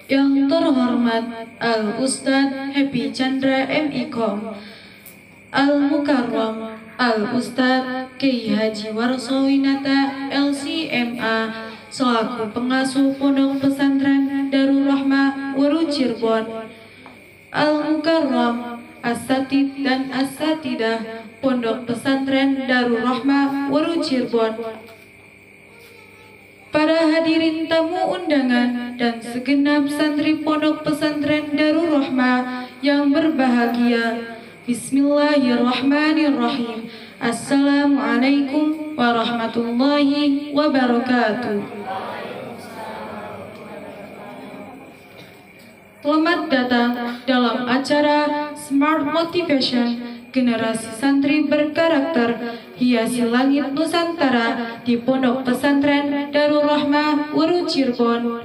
Yang terhormat Al-Ustadz Happy Chandra M.Ikom, Al-Mukarram Al-Ustadz Kiai Haji Warsowinata LCMA selaku pengasuh Pondok Pesantren Darul Rahmah Waru Cirebon, Al-Mukarram Asatid dan Asatidah Pondok Pesantren Darul Rahmah Waru Cirebon, para hadirin tamu undangan dan segenap santri Pondok Pesantren Darul Rahmah yang berbahagia, Bismillahirrahmanirrahim. Assalamualaikum warahmatullahi wabarakatuh. Selamat datang dalam acara Smart Motivation Generasi Santri Berkarakter Hiasi Langit Nusantara di Pondok Pesantren Darul Rahmah Waru Cirebon,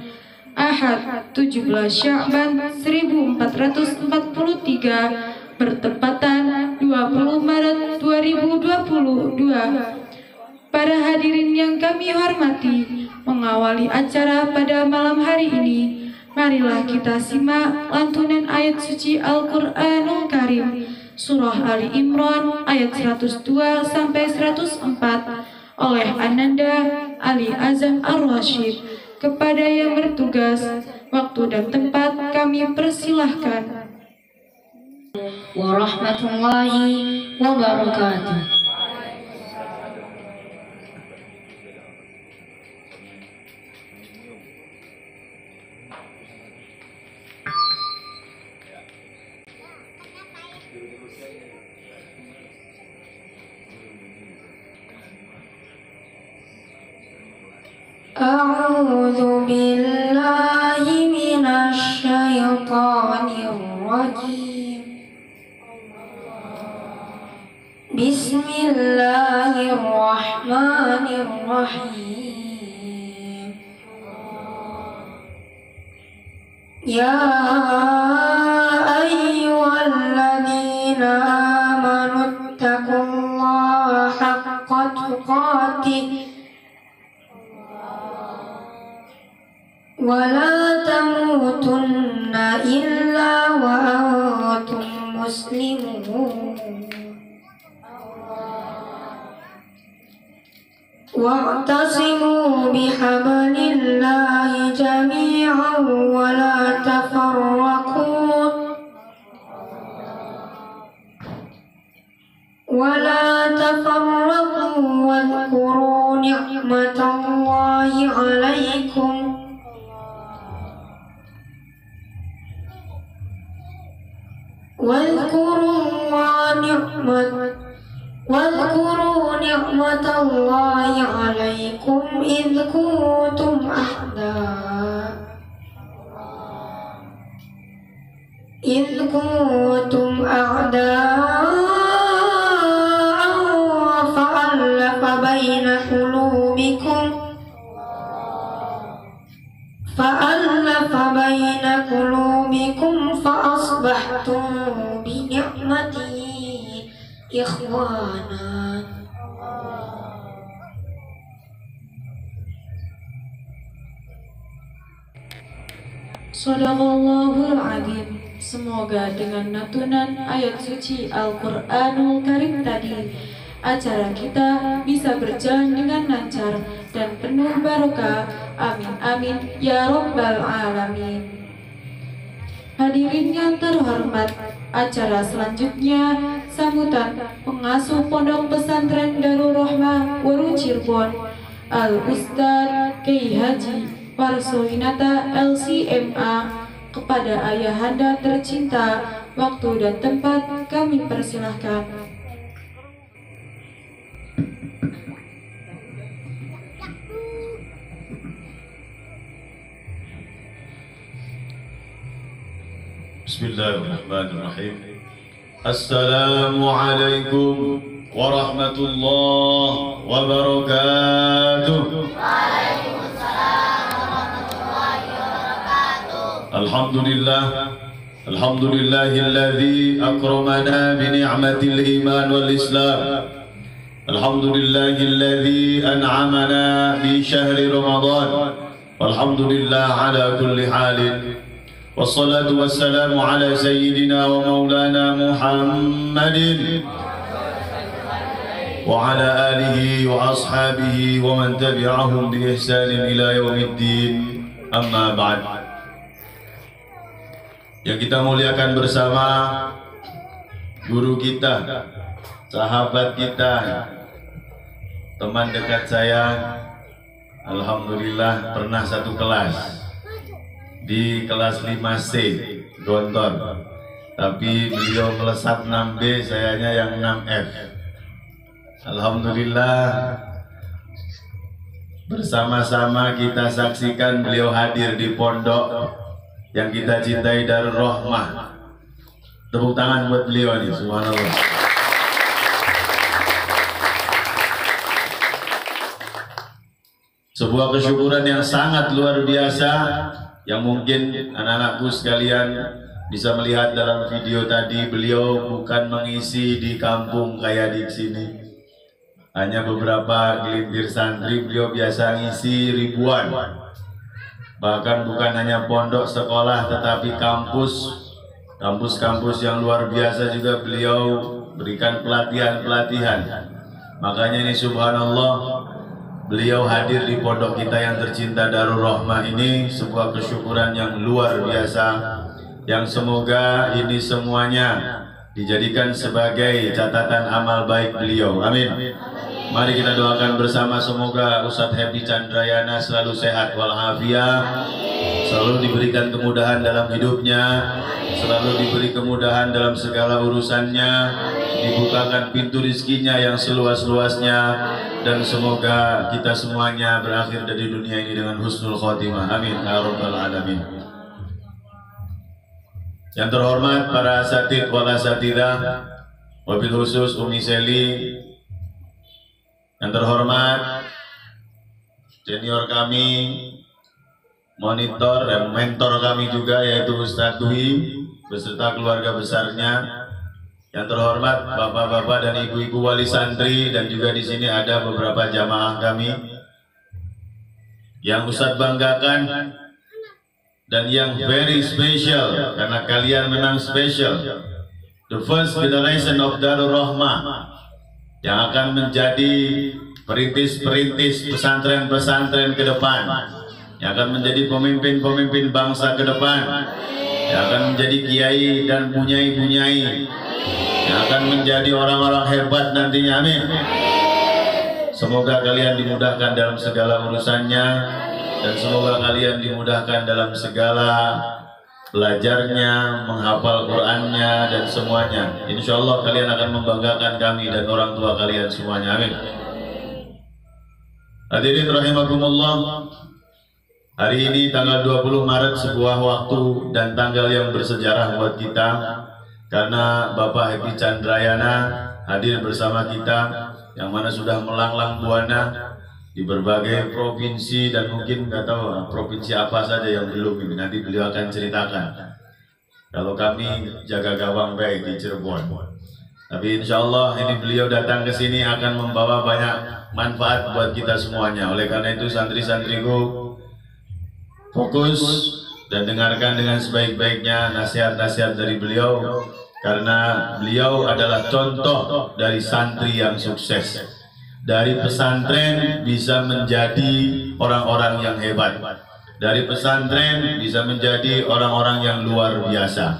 Ahad 17 Sya'ban 1443 bertepatan 20 Maret 2022. Para hadirin yang kami hormati, mengawali acara pada malam hari ini, marilah kita simak lantunan ayat suci Al-Quranul Karim Surah Ali Imran ayat 102 sampai 104 oleh Ananda Ali Azam Ar-Rashid. Kepada yang bertugas, waktu dan tempat kami persilahkan. Warahmatullahi wabarakatuh. A'udzu billahi minasy syaithanir rajim. Bismillahirrahmanirrahim. Ya ayyuhalladzina amanu taqullaha haqqa tuqatih wa la tamutunna illa wa antum muslimun. Wa'tasimu bihablillahi jami'an wa la tafarraqu wadhkuru ni'matallahi 'alaikum واذكروا نعمة الله عليكم إذ كنتم أعداء فألف بين قلوبكم فأصبحتم بنعمته إخوانا. Shadaqallahul Adzim. Semoga dengan lantunan ayat suci Al-Quranul Karim tadi, acara kita bisa berjalan dengan lancar dan penuh barokah. Amin amin ya rabbal alamin. Hadirin yang terhormat, acara selanjutnya sambutan pengasuh Pondok Pesantren Darul Rahmah Waru Cirebon, Al-Ustadz Kiai Haji Warsowinata LCMA. Kepada ayahanda tercinta, waktu dan tempat kami persilahkan. Bismillahirrahmanirrahim. Assalamualaikum warahmatullahi wabarakatuh. Alhamdulillahilladzi akramana bi ni'matil iman wal islam. Alhamdulillahilladzi an'amana bi syahri Ramadan. Walhamdulillah ala kulli halin. والصلاة والسلام على سيدنا ومولانا محمد وعلى آله وأصحابه ومن تبعهم بإحسان إلى يوم الدين. Amma ba'd. Yang kita muliakan bersama guru kita, sahabat kita, teman dekat saya, alhamdulillah pernah satu kelas di kelas 5C Gontor, tapi beliau melesat 6B, sayanya yang 6F. Alhamdulillah bersama-sama kita saksikan beliau hadir di pondok yang kita cintai, Darul Rahmah. Tepuk tangan buat beliau nih, subhanallah. Sebuah kesyukuran yang sangat luar biasa, yang mungkin anak-anakku sekalian bisa melihat dalam video tadi. Beliau bukan mengisi di kampung kayak di sini, hanya beberapa gelintir santri, beliau biasa ngisi ribuan. Bahkan bukan hanya pondok sekolah, tetapi kampus-kampus yang luar biasa juga beliau berikan pelatihan-pelatihan. Makanya ini subhanallah, beliau hadir di pondok kita yang tercinta Darul Rahmah ini, sebuah kesyukuran yang luar biasa, yang semoga ini semuanya dijadikan sebagai catatan amal baik beliau. Amin. Mari kita doakan bersama, semoga Ustadz Happy Candrayana selalu sehat walafiat, selalu diberikan kemudahan dalam hidupnya, selalu diberi kemudahan dalam segala urusannya, dibukakan pintu rizkinya yang seluas-luasnya, dan semoga kita semuanya berakhir dari dunia ini dengan husnul khotimah. Amin ya rabbal alamin. Yang terhormat para asatidz wal asatidzah, wabil khusus Umi Seli. Yang terhormat senior kami, monitor dan mentor kami juga, yaitu Ustadz Dwi beserta keluarga besarnya. Yang terhormat bapak-bapak dan ibu-ibu wali santri, dan juga di sini ada beberapa jamaah kami yang Ustadz banggakan dan yang very special, karena kalian memang special. The first generation of Darul Rahmah yang akan menjadi perintis-perintis pesantren-pesantren ke depan, yang akan menjadi pemimpin-pemimpin bangsa ke depan, yang akan menjadi kiai dan bunyai-bunyai, yang akan menjadi orang-orang hebat nantinya. Amin. Semoga kalian dimudahkan dalam segala urusannya, dan semoga kalian dimudahkan dalam segala belajarnya, menghafal Qur'annya, dan semuanya. Insya Allah kalian akan membanggakan kami dan orang tua kalian semuanya. Amin. Hadirin rahimakumullah, hari ini tanggal 20 Maret sebuah waktu dan tanggal yang bersejarah buat kita, karena Bapak Happy Candrayana hadir bersama kita, yang mana sudah melanglang buana di berbagai provinsi, dan mungkin nggak tahu provinsi apa saja yang belum ini, nanti beliau akan ceritakan. Kalau kami jaga gawang baik di Cirebon, tapi insya Allah ini beliau datang ke sini akan membawa banyak manfaat buat kita semuanya. Oleh karena itu santri-santriku, fokus dan dengarkan dengan sebaik-baiknya nasihat-nasihat dari beliau, karena beliau adalah contoh dari santri yang sukses. Dari pesantren bisa menjadi orang-orang yang hebat, dari pesantren bisa menjadi orang-orang yang luar biasa.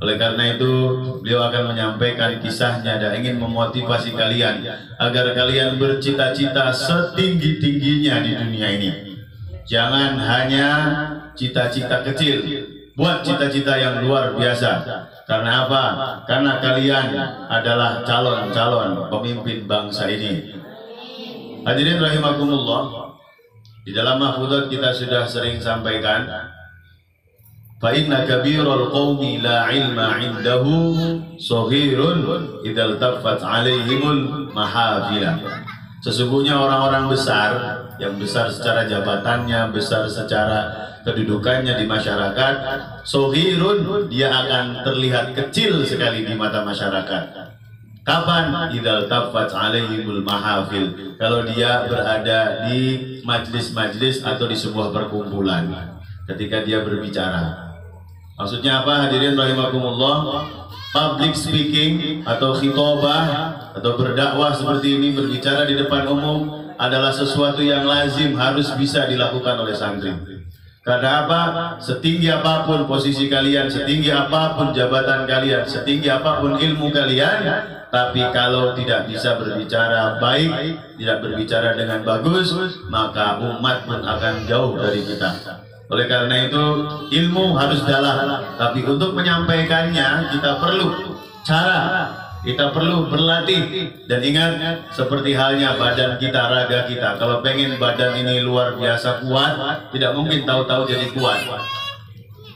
Oleh karena itu beliau akan menyampaikan kisahnya dan ingin memotivasi kalian agar kalian bercita-cita setinggi-tingginya di dunia ini. Jangan hanya cita-cita kecil, buat cita-cita yang luar biasa. Karena apa? Karena kalian adalah calon-calon pemimpin bangsa ini. Hadirin rahimakumullah, di dalam mahfudzat kita sudah sering sampaikan, fa inna kabirul qaumi la ilma indahu shaghirun idzal taffat alaihimul mahafila. Sesungguhnya orang-orang besar, yang besar secara jabatannya, besar secara kedudukannya di masyarakat, shaghirun, dia akan terlihat kecil sekali di mata masyarakat. Kapan? Idzal taffat alaihimul mahafil, kalau dia berada di majlis-majlis atau di sebuah perkumpulan, ketika dia berbicara. Maksudnya apa hadirin rahimakumullah? Public speaking atau khitobah atau berdakwah seperti ini, berbicara di depan umum adalah sesuatu yang lazim harus bisa dilakukan oleh santri. Karena apa? Setinggi apapun posisi kalian, setinggi apapun jabatan kalian, setinggi apapun ilmu kalian, tapi kalau tidak bisa berbicara baik, tidak berbicara dengan bagus, maka umat pun akan jauh dari kita. Oleh karena itu ilmu harus dalam, tapi untuk menyampaikannya kita perlu cara, kita perlu berlatih. Dan ingat, seperti halnya badan kita, raga kita, kalau pengen badan ini luar biasa kuat, tidak mungkin tahu-tahu jadi kuat.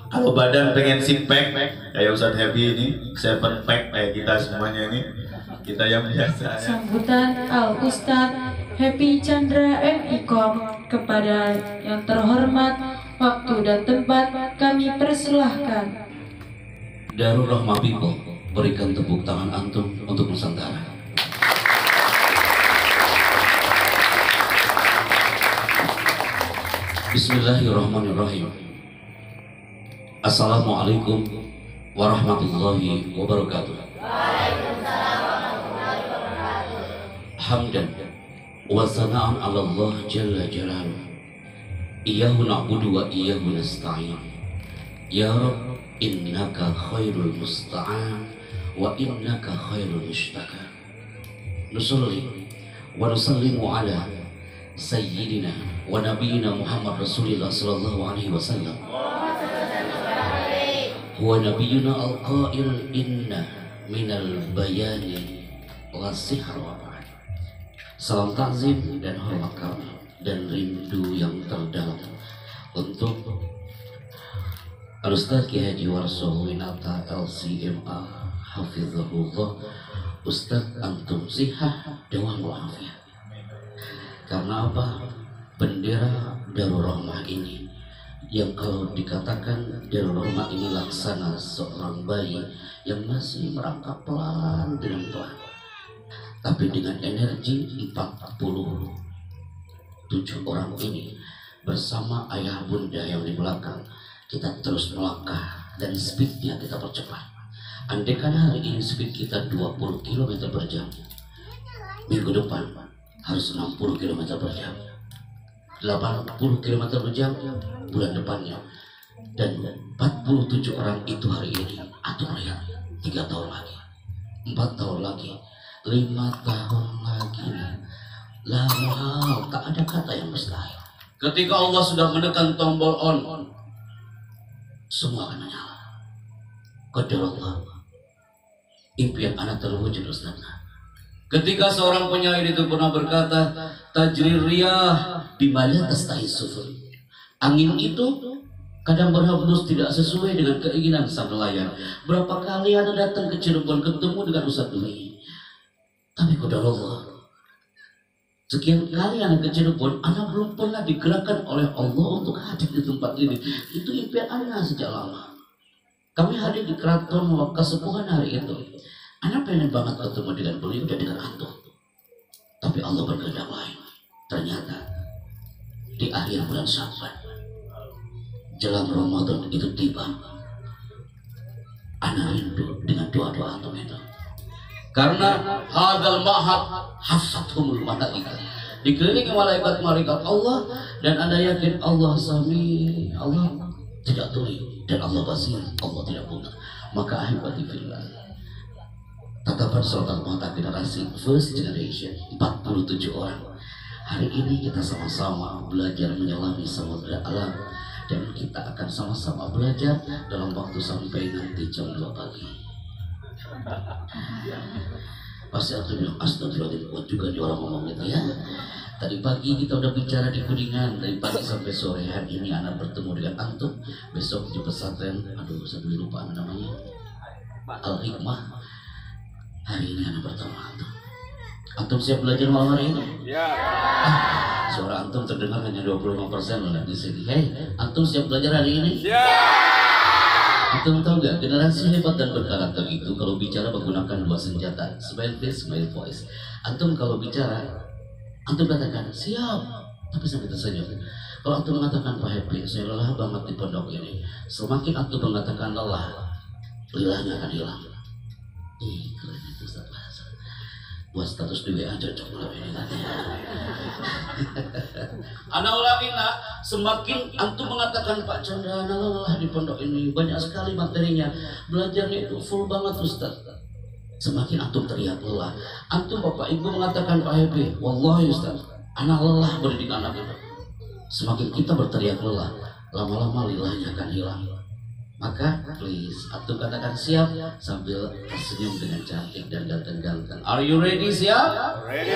Kalau badan pengen six pack kayak Ustadz Happy ini, 7 pack kayak kita semuanya ini, kita yang biasa. Sambutan Al Ustadz Happy Chandra M.Ikom kepada yang terhormat, waktu dan tempat kami persilahkan. Darul Rahmah People, berikan tepuk tangan antum untuk Nusantara. Bismillahirrahmanirrahim. Assalamualaikum warahmatullahi wabarakatuh. Hamdan wa sana'an 'ala Allah jalla jalaluhu. Iyyahu na'budu wa iyyahu nasta'in. Ya Rabb, innaka khairul musta'an wa innaka khairul mushtaka. Nusalli wa nusallimu ala sayyidina wa nabiyina Muhammad Rasulillah sallallahu alaihi wasallam. Huwa nabiyuna al-qail inna minal bayani la sihra wa ba'd. Salam takzim dan hormat kami dan rindu yang terdalam untuk Ustaz Kiai Haji Warso Winata LCMA Hafizahullah. Ustaz antum sihah dawam walafiat. Karena apa? Bendera Darul Rahmah ini, yang kalau dikatakan Darul Rahmah ini laksana seorang bayi yang masih merangkak pelan dengan pelan, tapi dengan energi 47 orang ini bersama ayah bunda yang di belakang, kita terus melangkah dan speednya kita percepat. Andaikan hari ini speed kita 20 km per jam, minggu depan harus 60 km per jam, 80 km per jam bulan depannya, dan 47 orang itu hari ini. Atau lihat 3 tahun lagi, 4 tahun lagi, 5 tahun lagi. Lama, tak ada kata yang mustahil. Ketika Allah sudah menekan tombol on, semua akan menyala. Qadar Allah, impian anak terwujud Ustaz. Ketika seorang penyair itu pernah berkata, tajri riyah bimala tastahi sufur. Angin itu kadang berhembus tidak sesuai dengan keinginan sang nelayan. Berapa kali Anda datang ke Cirebon ketemu dengan Ustaz Dwi, tapi qadar Allah, sekian kali Anda ke Cirebon, Anda belum pernah digerakkan oleh Allah untuk hadir di tempat ini. Itu impian Anda sejak lama. Kami hadir di keraton Kesepuhan hari itu. Anda pengen banget ketemu dengan beliau dan dengan antum. Tapi Allah berkehendak lain. Ternyata di akhir bulan Sya'ban, jelang Ramadan itu tiba, Anda rindu dengan doa-doa antum itu. Karena hadal ma'had hafathumul malaikat, dikelilingi malaikat-malaikat Allah, dan Anda yakin Allah Sami, Allah tidak tuli, dan Allah Basir, Allah tidak buta. Maka ahibati fillah, tatapan sholat mata generasi first generation 47 orang. Hari ini kita sama-sama belajar menyelami samudra alam, dan kita akan sama-sama belajar dalam waktu sampai nanti jam 2 pagi. Pasti aku bilang astagfirullahaladzim, kuat juga nih orang ngomong gitu ya. Tadi pagi kita udah bicara di Kuningan, dari pagi sampai sore. Hari ini anak bertemu dengan antum, besok di pesantren, aduh saya lupa namanya, Al-Hikmah. Hari ini anak bertemu antum. Antum siap belajar malam hari ini? Ya. Suara antum terdengar hanya 25% loh di sini. Hei, antum siap belajar hari ini? Ya. Antum tahu gak, generasi hebat dan berkarakter itu kalau bicara menggunakan 2 senjata, smile face, smile voice. Antum kalau bicara, antum katakan siap, tapi sampai tersenyum. Kalau antum mengatakan Pak Happy, saya lelah banget di pondok ini. Semakin antum mengatakan lelah, lelahnya akan hilang. Ih, keren itu Ustaz bahasa. Buat status di WA cocok malam ini nanti. Anak ulangi nak, semakin antum mengatakan Pak Chandra lelah di pondok ini, banyak sekali materinya, belajarnya itu full banget Ustaz. Semakin antum teriak lelah, antum bapak ibu mengatakan Pak Happy, wallahi Ustaz, anak lelah berdidik anak itu. Semakin kita berteriak lelah, lama-lama lelahnya akan hilang. Maka please, antum katakan siap sambil tersenyum dengan cantik dan ganteng-ganteng. Are you ready? Siap? Ready.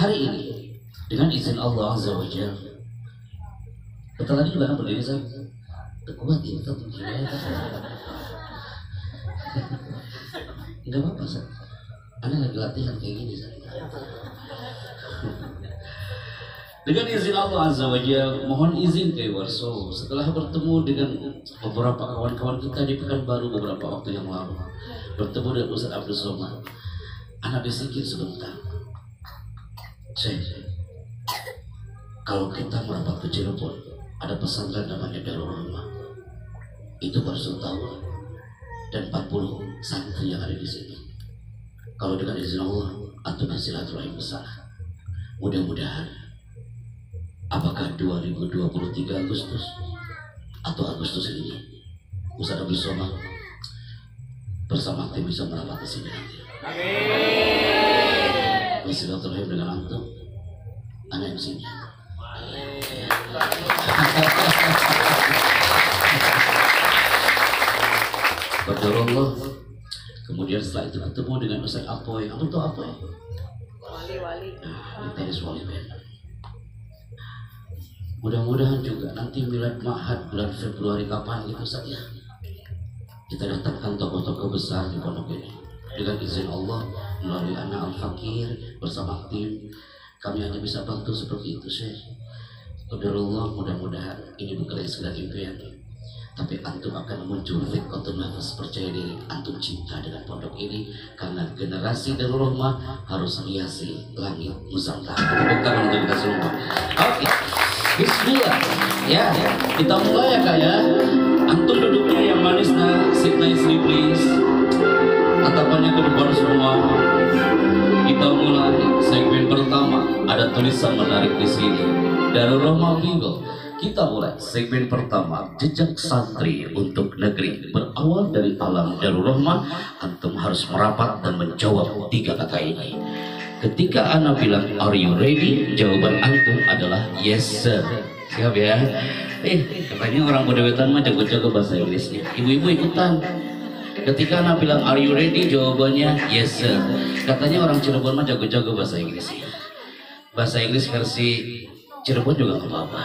Hari ini dengan izin Allah Azza wa Jalla. Bentar lagi juga akan berdiri saya. Kuat ya, tetap gila. Enggak apa-apa Ustaz. Anda lagi latihan kayak gini Ustaz. Dengan izin Allah Azza wa Jalla, mohon izin ke Warso. Setelah bertemu dengan beberapa kawan-kawan kita di Pekanbaru beberapa waktu yang lalu, bertemu dengan Ustaz Abdul Somad, anak berpikir sebentar. Syekh, kalau kita merapat ke Cirebon, ada pesantren namanya Darul Rahmah. Itu baru tahun dan 40 santri yang ada di sini. Kalau dengan izin Allah, antum silaturahim besar. Mudah-mudahan apakah 2023 Agustus atau Agustus ini Ustaz Abdul Somad bersama tim bisa merapat ke sini nanti. Amin. Bersilaturahim dengan antum, anak MC-nya. Berdoa. Kemudian setelah itu ketemu dengan Ustaz Apoy. Apa itu Apoy? Wali-wali. Nah, tenis wali band. Mudah-mudahan juga nanti milad Ma'had bulan Februari kapan gitu Ustaz ya. Kita datangkan tokoh-tokoh besar di pondok ini. Dengan izin Allah melalui anak Al-Fakir bersama tim, kami hanya bisa bantu seperti itu Syekh. Qadarullah, mudah-mudahan ini bukan sekedar impian, tapi antum akan muncul fikatun nafas, percaya diri, antum cinta dengan pondok ini karena generasi Darul Rahmah harus hiasi langit Nusantara. Bukan untuk kita semua. Oke, bismillah ya, kita mulai ya Kak ya. Antum duduknya yang manis nah, sit nicely please. Tatapannya ke depan semua. Kita mulai segmen pertama, ada tulisan menarik di sini. Darul Rahmah Bingo. Kita mulai segmen pertama, jejak santri untuk negeri. Berawal dari alam Darul Rahmah, antum harus merapat dan menjawab 3 kata ini. Ketika Ana bilang are you ready, jawaban antum adalah yes sir. Siap ya? Katanya orang Bodewetan mah jago-jago bahasa Inggrisnya. Ibu-ibu ikutan. Ketika Ana bilang are you ready, jawabannya yes sir. Katanya orang Cirebon mah jago-jago bahasa Inggrisnya. Bahasa Inggris versi Cirebon juga nggak apa-apa.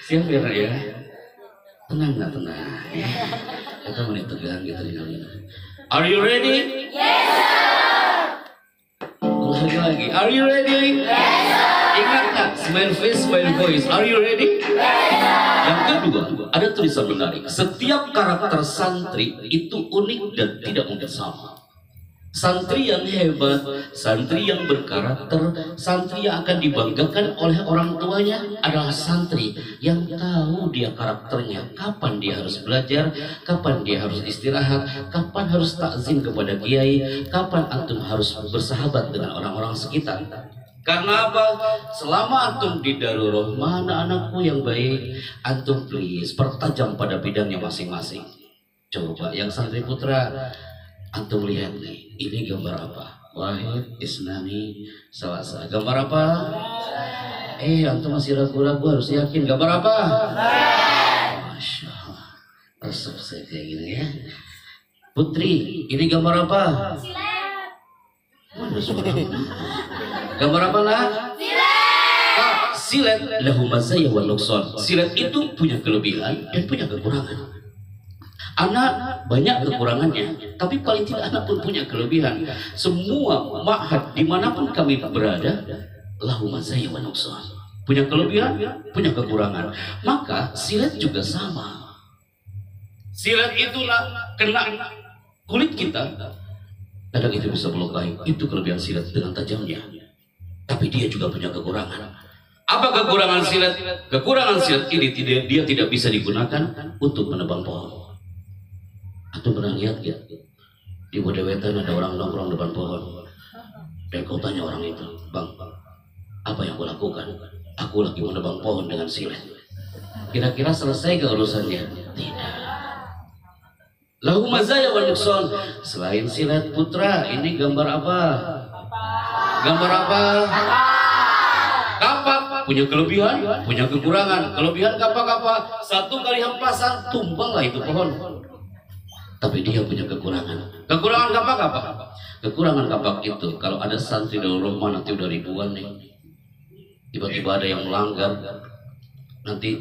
Siap ya Kak ya? Tenang nggak tenang? Kita menit tegang gitu nih. Are you ready? Yes sir. Lagi. Are you ready? Yes sir. Ingat nggak? Smile face, smile voice. Are you ready? Yes sir. Yang kedua, ada tulisan menarik. Setiap karakter santri itu unik dan tidak mungkin sama. Santri yang hebat, santri yang berkarakter, santri yang akan dibanggakan oleh orang tuanya adalah santri yang tahu dia karakternya, kapan dia harus belajar, kapan dia harus istirahat, kapan harus takzim kepada kiai, kapan antum harus bersahabat dengan orang-orang sekitar. Karena apa? Selama antum di Darul Rahmah, anak-anakku yang baik, antum please pertajam pada bidangnya masing-masing. Coba yang santri putra, antum lihat nih, ini gambar apa? Wahid, Isnani, Salasa. Gambar apa? Antum masih ragu-ragu, harus yakin. Gambar apa? Masya Allah, resep saya kayak gini ya. Putri, ini gambar apa? Silet. Mana suara? Gambar apa lah? Silet. Silet, lahu mazaya wa nuqsan. Silet itu punya kelebihan dan punya kekurangan. Anak banyak kekurangannya, tapi paling tidak anak pun punya kelebihan. Semua ma'had dimanapun kami berada, lahu mazaya wa nuqsan. Punya kelebihan, punya kekurangan. Maka silat juga sama. Silat itulah kena kulit kita, kadang itu bisa melukai. Itu kelebihan silat dengan tajamnya. Tapi dia juga punya kekurangan. Apa kekurangan silat? Kekurangan silat ini dia tidak bisa digunakan untuk menebang pohon. Atau pernah lihat ya? Di Bodewetan ada orang nongkrong depan pohon. Dan kau tanya orang itu, "Bang, apa yang kau lakukan?" "Aku lagi menebang pohon dengan silet." Kira-kira selesai ke urusannya? Tidak. Lahu mazaya wa nukson. Selain silet putra, ini gambar apa? Gambar apa? Kapak punya kelebihan, punya kekurangan. Kelebihan kapak apa? Satu kali hempasan tumbanglah itu pohon. Tapi dia punya kekurangan. Kekurangan kapak apa? Kekurangan kapak itu kalau ada santri dari rumah nanti udah ribuan nih. Tiba-tiba ada yang melanggar, nanti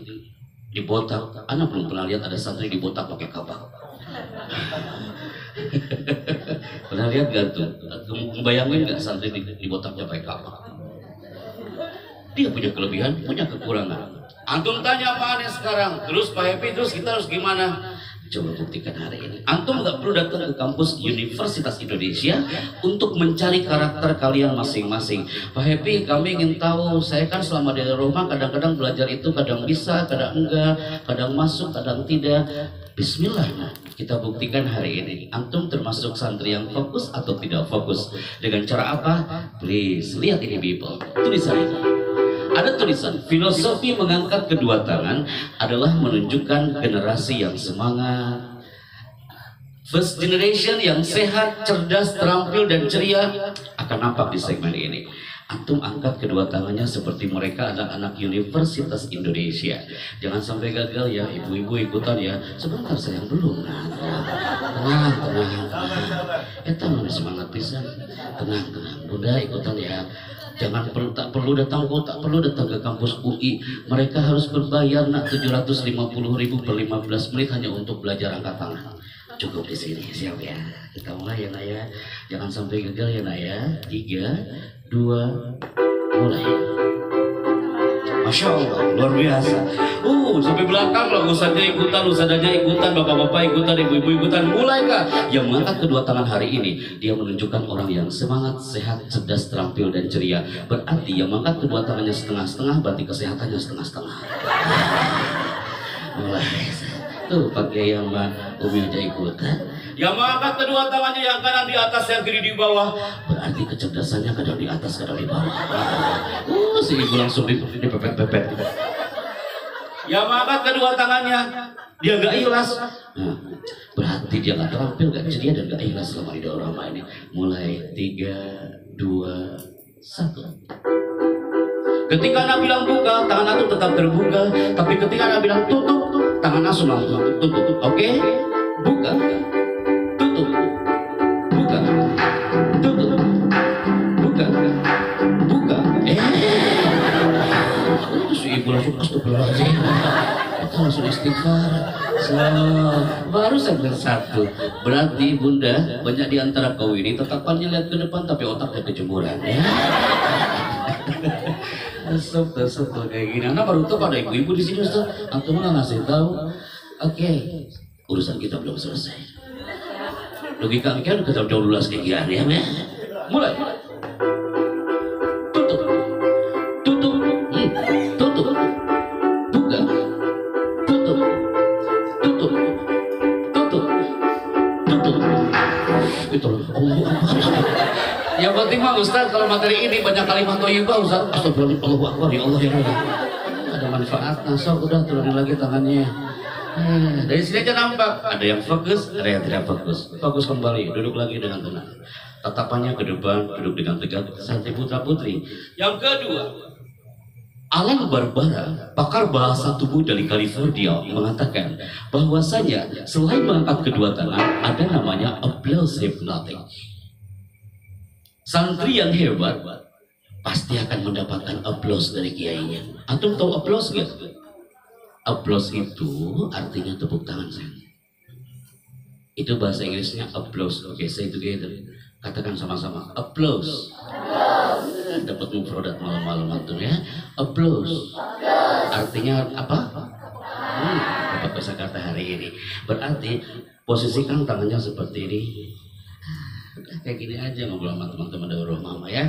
dibotak. Anak belum pernah lihat ada santri dibotak pakai kapak. Pernah lihat gak tuh? Bayangin gak santri dibotaknya pakai kapak? Dia punya kelebihan, punya kekurangan. Antum tanya Pak Anies sekarang, terus Pak Happy, terus kita harus gimana? Coba buktikan hari ini. Antum gak perlu datang ke kampus Universitas Indonesia untuk mencari karakter kalian masing-masing. Pak Happy, kami ingin tahu, saya kan selama di rumah kadang-kadang belajar itu, kadang bisa, kadang enggak, kadang masuk, kadang tidak. Bismillah, kita buktikan hari ini. Antum termasuk santri yang fokus atau tidak fokus? Dengan cara apa? Please, lihat ini people. Tulisan ini. Ada tulisan, filosofi mengangkat kedua tangan adalah menunjukkan generasi yang semangat. First generation yang sehat, cerdas, terampil, dan ceria akan nampak di segmen ini. Antum angkat kedua tangannya seperti mereka anak-anak Universitas Indonesia. Jangan sampai gagal ya, ibu-ibu ikutan ya. Sebentar sayang, belum. Tenang. Tangan semangat pisan. Tenang. Bunda ikutan ya. Jangan tak perlu datang ke kampus UI. Mereka harus berbayar nak 750.000 per 15 menit hanya untuk belajar angkat tangan. Cukup di sini, siap ya. Kita mulai ya nak ya. Jangan sampai gagal ya nak ya. 3, 2, mulai. Masya Allah, luar biasa. Sampai belakang loh, ustadzanya ikutan, bapak-bapak ikutan, ibu-ibu ikutan. Mulai kak. Yang mengangkat kedua tangan hari ini, dia menunjukkan orang yang semangat, sehat, cerdas, terampil, dan ceria. Berarti yang mengangkat kedua tangannya setengah-setengah, berarti kesehatannya setengah-setengah. Mulai. Tuh pakai yang Mbak Umi aja ikutan. Yang mengangkat kedua tangannya yang kanan di atas, yang kiri di bawah. Berarti kecerdasannya kadang di atas, kadang di bawah. Si ibu langsung dipepet-pepet. Yang mengangkat kedua tangannya, dia gak ikhlas. Nah, berarti dia gak terampil, gak ceria, dan gak ikhlas selama di dalam rumah ini. Mulai 3, 2, 1. Ketika anak bilang buka, tangan antum tetap terbuka. Tapi ketika anak bilang tutup, tangan langsung tutup. Oke? Buka. Tutup. Buka. Tutup. Buka. Buka. Si ibu langsung astagfirullahaladzim. Kita langsung istighfar. Baru segmen 1. Berarti bunda, banyak di antara kau ini tatapannya lihat ke depan tapi otaknya kejemuran ya. Terus kayak gini. Anak baru tuh pada ibu-ibu di sini Ustaz. Antum nggak ngasih tahu. Oke, urusan kita belum selesai. Logika kan kita udah lulas kayak gini ya. Mulai. Tutup. Tutup. Tutup. Buka. Tutup. Tutup. Tutup. Tutup. Itu Allah. Yang penting mah Ustaz, kalau materi ini banyak kalimat thayyibah Ustaz. Astagfirullah, ya Allah ya Allah. Ada manfaatnya, sok udah turunin lagi tangannya. Dari sini aja nampak, ada yang fokus, ada yang tidak fokus. Fokus kembali, duduk lagi dengan tenang. Tatapannya ke depan, duduk dengan tegak, santri putra putri. Yang kedua, Alan Barbara, pakar bahasa tubuh dari California, mengatakan bahwasanya selain mengangkat kedua tangan, ada namanya applause hypnotic. Santri yang hebat pasti akan mendapatkan aplaus dari kiainya. Antum tahu aplaus nggak? Aplaus itu artinya tepuk tangan saya. Itu bahasa Inggrisnya applause. Oke, say together. Katakan sama-sama. Applause. Dapat mufradat malam-malam antum ya. Applause. Artinya apa? Dapat kosakata hari ini. Berarti posisikan tangannya seperti ini. Kayak gini aja ngobrol sama teman-teman dari rumah mama ya.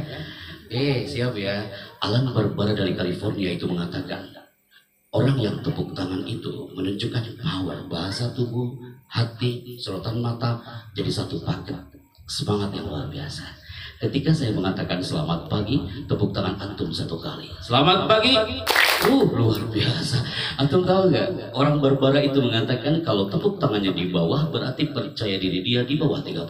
Siap ya. Alan Barbara dari California itu mengatakan, orang yang tepuk tangan itu menunjukkan power bahasa tubuh, hati, sorotan mata jadi satu paket. Semangat yang luar biasa. Ketika saya mengatakan selamat pagi, tepuk tangan antum satu kali. Selamat pagi. Luar biasa. Antum tahu nggak? Orang Barbara itu mengatakan kalau tepuk tangannya di bawah berarti percaya diri dia di bawah 30%.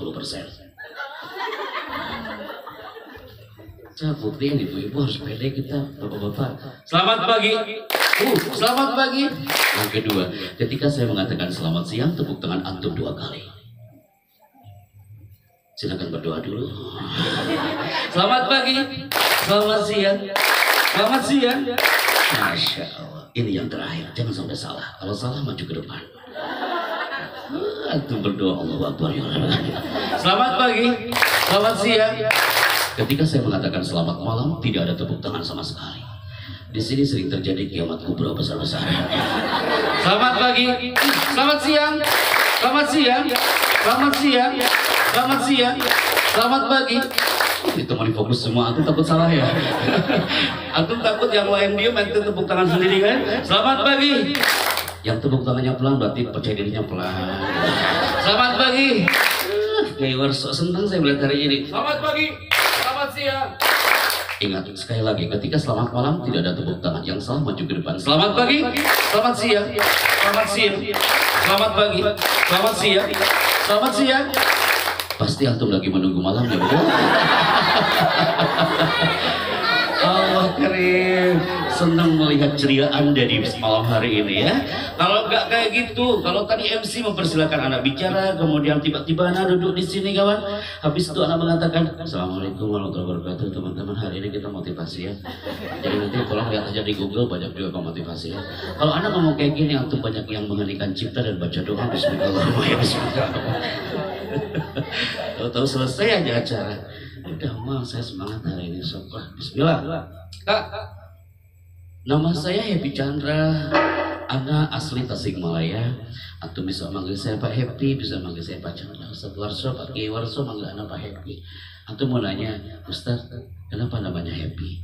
Saya buktiin ibu-ibu harus pede kita, bapak-bapak. Selamat pagi. Selamat pagi. Yang kedua, ketika saya mengatakan selamat siang, tepuk tangan antum 2 kali. Silakan berdoa dulu. Selamat pagi. Selamat siang. Selamat siang. Masya Allah. Ini yang terakhir. Jangan sampai salah. Kalau salah maju ke depan. Antum berdoa Allah Akbar. Selamat pagi. Selamat siang. Ketika saya mengatakan selamat malam, tidak ada tepuk tangan sama sekali. Di sini sering terjadi kiamat kubra besar-besaran. Selamat pagi. Selamat siang. Selamat siang. Selamat siang. Selamat siang. Selamat pagi. Ditemani fokus semua, antum takut salah ya? Antum takut yang lain diem, antum tepuk tangan sendiri kan? Selamat pagi. Yang tepuk tangannya pelan berarti percaya dirinya pelan. Selamat pagi. Kayak sok senang saya melihat hari ini. Selamat pagi. Selamat siang. Ingat sekali lagi, ketika selamat malam tidak ada tepuk tangan. Yang salah maju ke depan. Selamat pagi. Selamat siang. Selamat siang. Selamat pagi. Selamat siang. Selamat siang. Pasti antum lagi menunggu malamnya, betul? Allah keren. Senang melihat ceria Anda di malam hari ini ya. Kalau nggak kayak gitu, kalau tadi MC mempersilahkan anak bicara, kemudian tiba-tiba anak duduk di sini kawan. Habis itu anak mengatakan, Assalamualaikum warahmatullahi wabarakatuh teman-teman, hari ini kita motivasi ya. Jadi nanti tolong lihat aja di Google, banyak juga motivasi ya. Kalau anak ngomong kayak gini, antum banyak yang menghenikan cipta dan baca doa. Bismillahirrahmanirrahim. Tahu selesai aja acara. Udah mal, saya semangat hari ini. Bismillah. Kak, nama saya Happy Chandra. Anak asli Tasikmalaya. Antum bisa manggil saya Pak Happy, bisa manggil saya Pak Chandra. Ustaz Warso, Pak Kiai Warso manggil anak Pak Happy. Antum mau nanya, Ustaz, kenapa namanya Happy?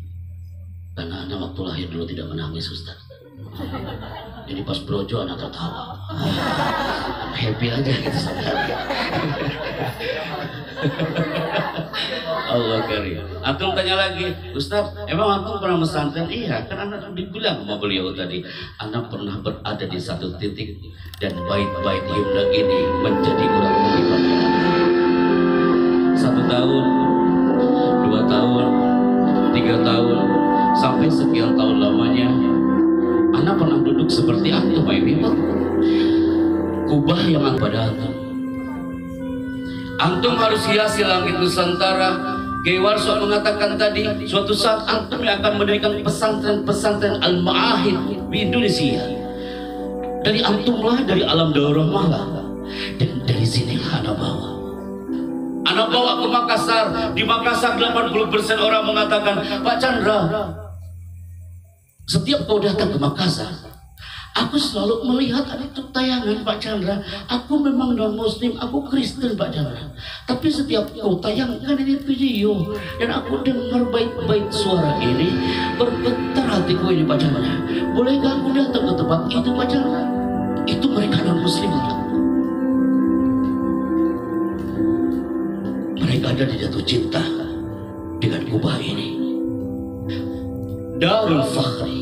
Karena anak waktu lahir dulu tidak menangis, Ustaz. Jadi pas brojo anak tertawa. Happy aja gitu sampai. Allah karim. Antum tanya lagi, Ustaz, emang antum pernah pesantren? Iya, kan anak dibilang sama beliau tadi, anak pernah berada di satu titik dan bait-bait himne ini menjadi kurang lebih bagaimana. 1 tahun, 2 tahun, 3 tahun, sampai sekian tahun lamanya, anak pernah duduk seperti antum, ini kubah yang pada antum. Antum harus hiasi langit Nusantara. Kiai Warso mengatakan tadi, suatu saat antum yang akan mendirikan pesantren-pesantren Al-Ma'ahid di Indonesia. Dari antumlah, dari alam daurah malah. Dan dari sinilah anak bawa. Anak bawa ke Makassar. Di Makassar 80% orang mengatakan, Pak Chandra, setiap kau datang ke Makassar, aku selalu melihat ada tayangan Pak Chandra. Aku memang non muslim, aku Kristen Pak Chandra. Tapi setiap kau tayangkan ini video dan aku dengar baik-baik suara ini, bergetar hatiku ini Pak Chandra. Bolehkah aku datang ke tempat itu Pak Chandra? Itu mereka non muslim. Mereka ada di jatuh cinta dengan kubah ini. Darul Fakhri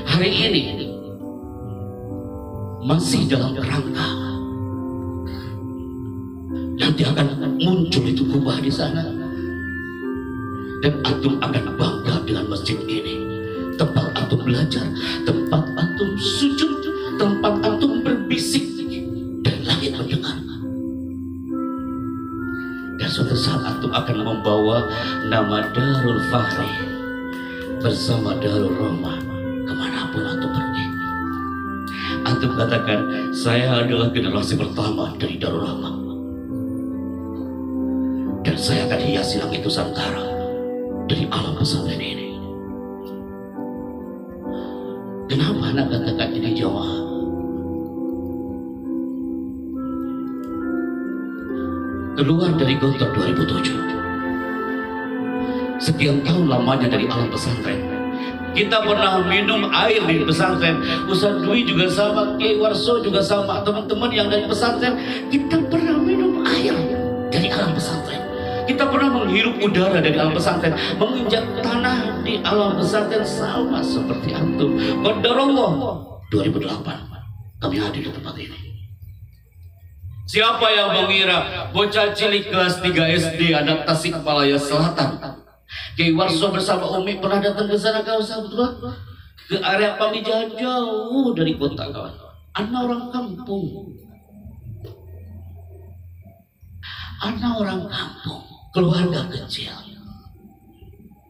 hari ini masih dalam kerangka, nanti akan muncul itu kubah di sana, dan antum akan bangga dengan masjid ini, tempat antum belajar, tempat antum sujud, tempat antum berbisik dan langit mendengar. Dan suatu saat antum akan membawa nama Darul Fakhri bersama Darul Rahmah kemanapun antum pergi. Antum katakan, saya adalah generasi pertama dari Darul Rahmah, dan saya akan hiasi langit Nusantara dari alam pesantren ini. Kenapa anak katakan ini jamaah? Keluar dari Gontor 2007, sekian tahun lamanya dari alam pesantren. Kita pernah minum air di pesantren. Ustaz Dwi juga sama, Kiai Warso juga sama, teman-teman yang dari pesantren. Kita pernah minum air dari alam pesantren. Kita pernah menghirup udara dari alam pesantren, menginjak tanah di alam pesantren sama seperti antum. Qadarullah 2008 kami hadir di tempat ini. Siapa yang mengira bocah cilik kelas 3 SD anak Tasikmalaya Selatan, Kiai Warso bersama Umi pernah datang ke sana kawasan ke area Pamijahan jauh dari kota kawan. Anak orang kampung. Anak orang kampung, keluarga kecil.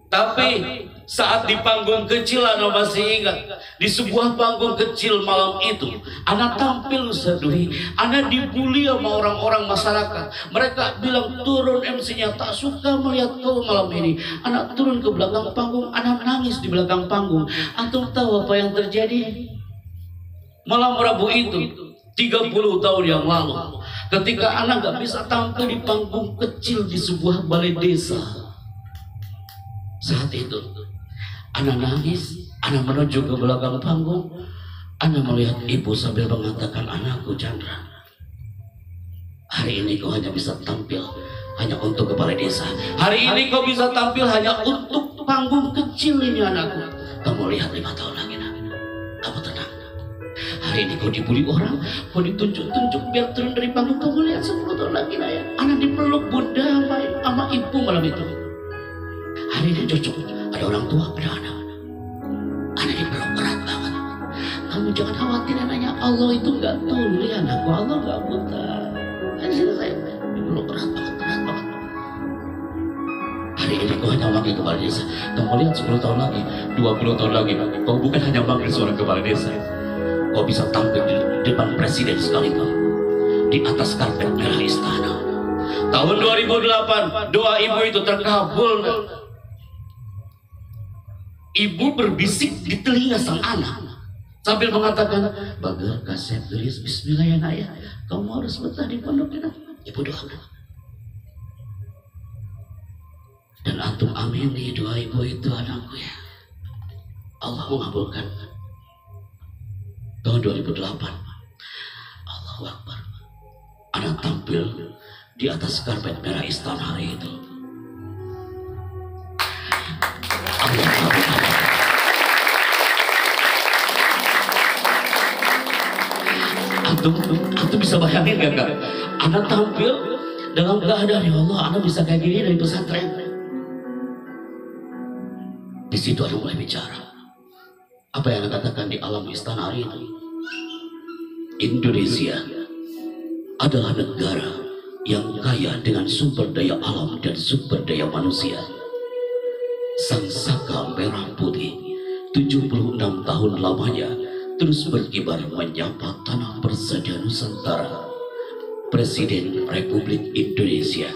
Tapi saat di panggung kecil Ana masih ingat, di sebuah panggung kecil malam itu Ana tampil Ustaz Dwi. Ana dibully sama orang-orang masyarakat. Mereka bilang turun MC-nya, tak suka melihat kau malam ini. Ana turun ke belakang panggung, Ana menangis di belakang panggung. Antum tahu apa yang terjadi? Malam Rabu itu 30 tahun yang lalu, ketika Ana gak bisa tampil di panggung kecil di sebuah balai desa, saat itu Ana nangis. Ana menuju ke belakang panggung. Ana melihat ibu sambil mengatakan, anakku Chandra, hari ini kau hanya bisa tampil hanya untuk kepala desa. Hari ini kau bisa tampil hanya untuk panggung kecil ini anakku. Kamu lihat 5 tahun lagi nak, kamu tenang. Hari ini kau dibully orang, kau ditunjuk-tunjuk biar turun dari panggung. Kamu lihat 10 tahun lagi nak ya. Anak dipeluk bunda sama ibu malam itu. Hari ini cocok, ada orang tua pada anak. Anak dipeluk berat banget. Kamu jangan khawatir anaknya, Allah itu nggak tuli anakku, Allah nggak buta. Kan saya dipeluk berat banget. Hari ini kau hanya manggil kepala desa. Kamu lihat 10 tahun lagi, 20 tahun lagi, kau bukan hanya manggil seorang kepala desa. Kau bisa tampil di depan presiden sekalipun, di atas karpet merah istana. Tahun 2008 doa ibu itu terkabul. Ibu berbisik di telinga sang anak sambil mengatakan, Bagar kasih tulis bismillah ya nak ya, kamu harus betah di pondok ini. Ibu doakan. Dan antum amini doa ibu itu anakku ya. Allah mengabulkan. Tahun 2008 Allahu Akbar, anak tampil di atas karpet merah istana hari itu. Antum bisa bayangin gak? Anak tampil dalam keadaan ya Allah, anak bisa kayak gini dari pesantren. Di situ anak mulai bicara. Apa yang anak katakan di alam istana hari itu? Indonesia adalah negara yang kaya dengan sumber daya alam dan sumber daya manusia. Sang saka merah putih 76 tahun lamanya terus berkibar menyapa tanah persada Nusantara. Presiden Republik Indonesia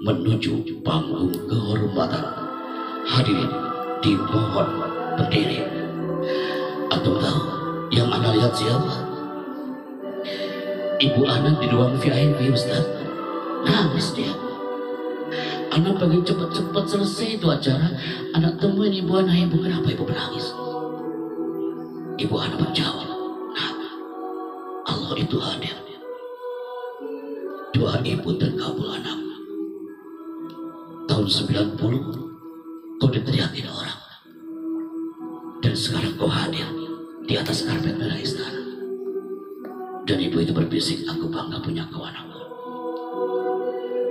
menuju panggung kehormatan. Hadirin dimohon berdiri. Antum tahu yang Anda lihat siapa? Ibu anak di ruang VIP Ustaz. Nangis dia. Anak pengen cepat-cepat selesai itu acara. Anak temuin ibu anak, ibu kenapa ibu menangis? Ibu anak menjawab, nah, Allah itu hadir. Doa ibu terkabul anak. Tahun 90 kau diteriakin orang, dan sekarang kau hadir di atas karpet merah istana. Dan ibu itu berbisik, aku bangga punya kau anakku.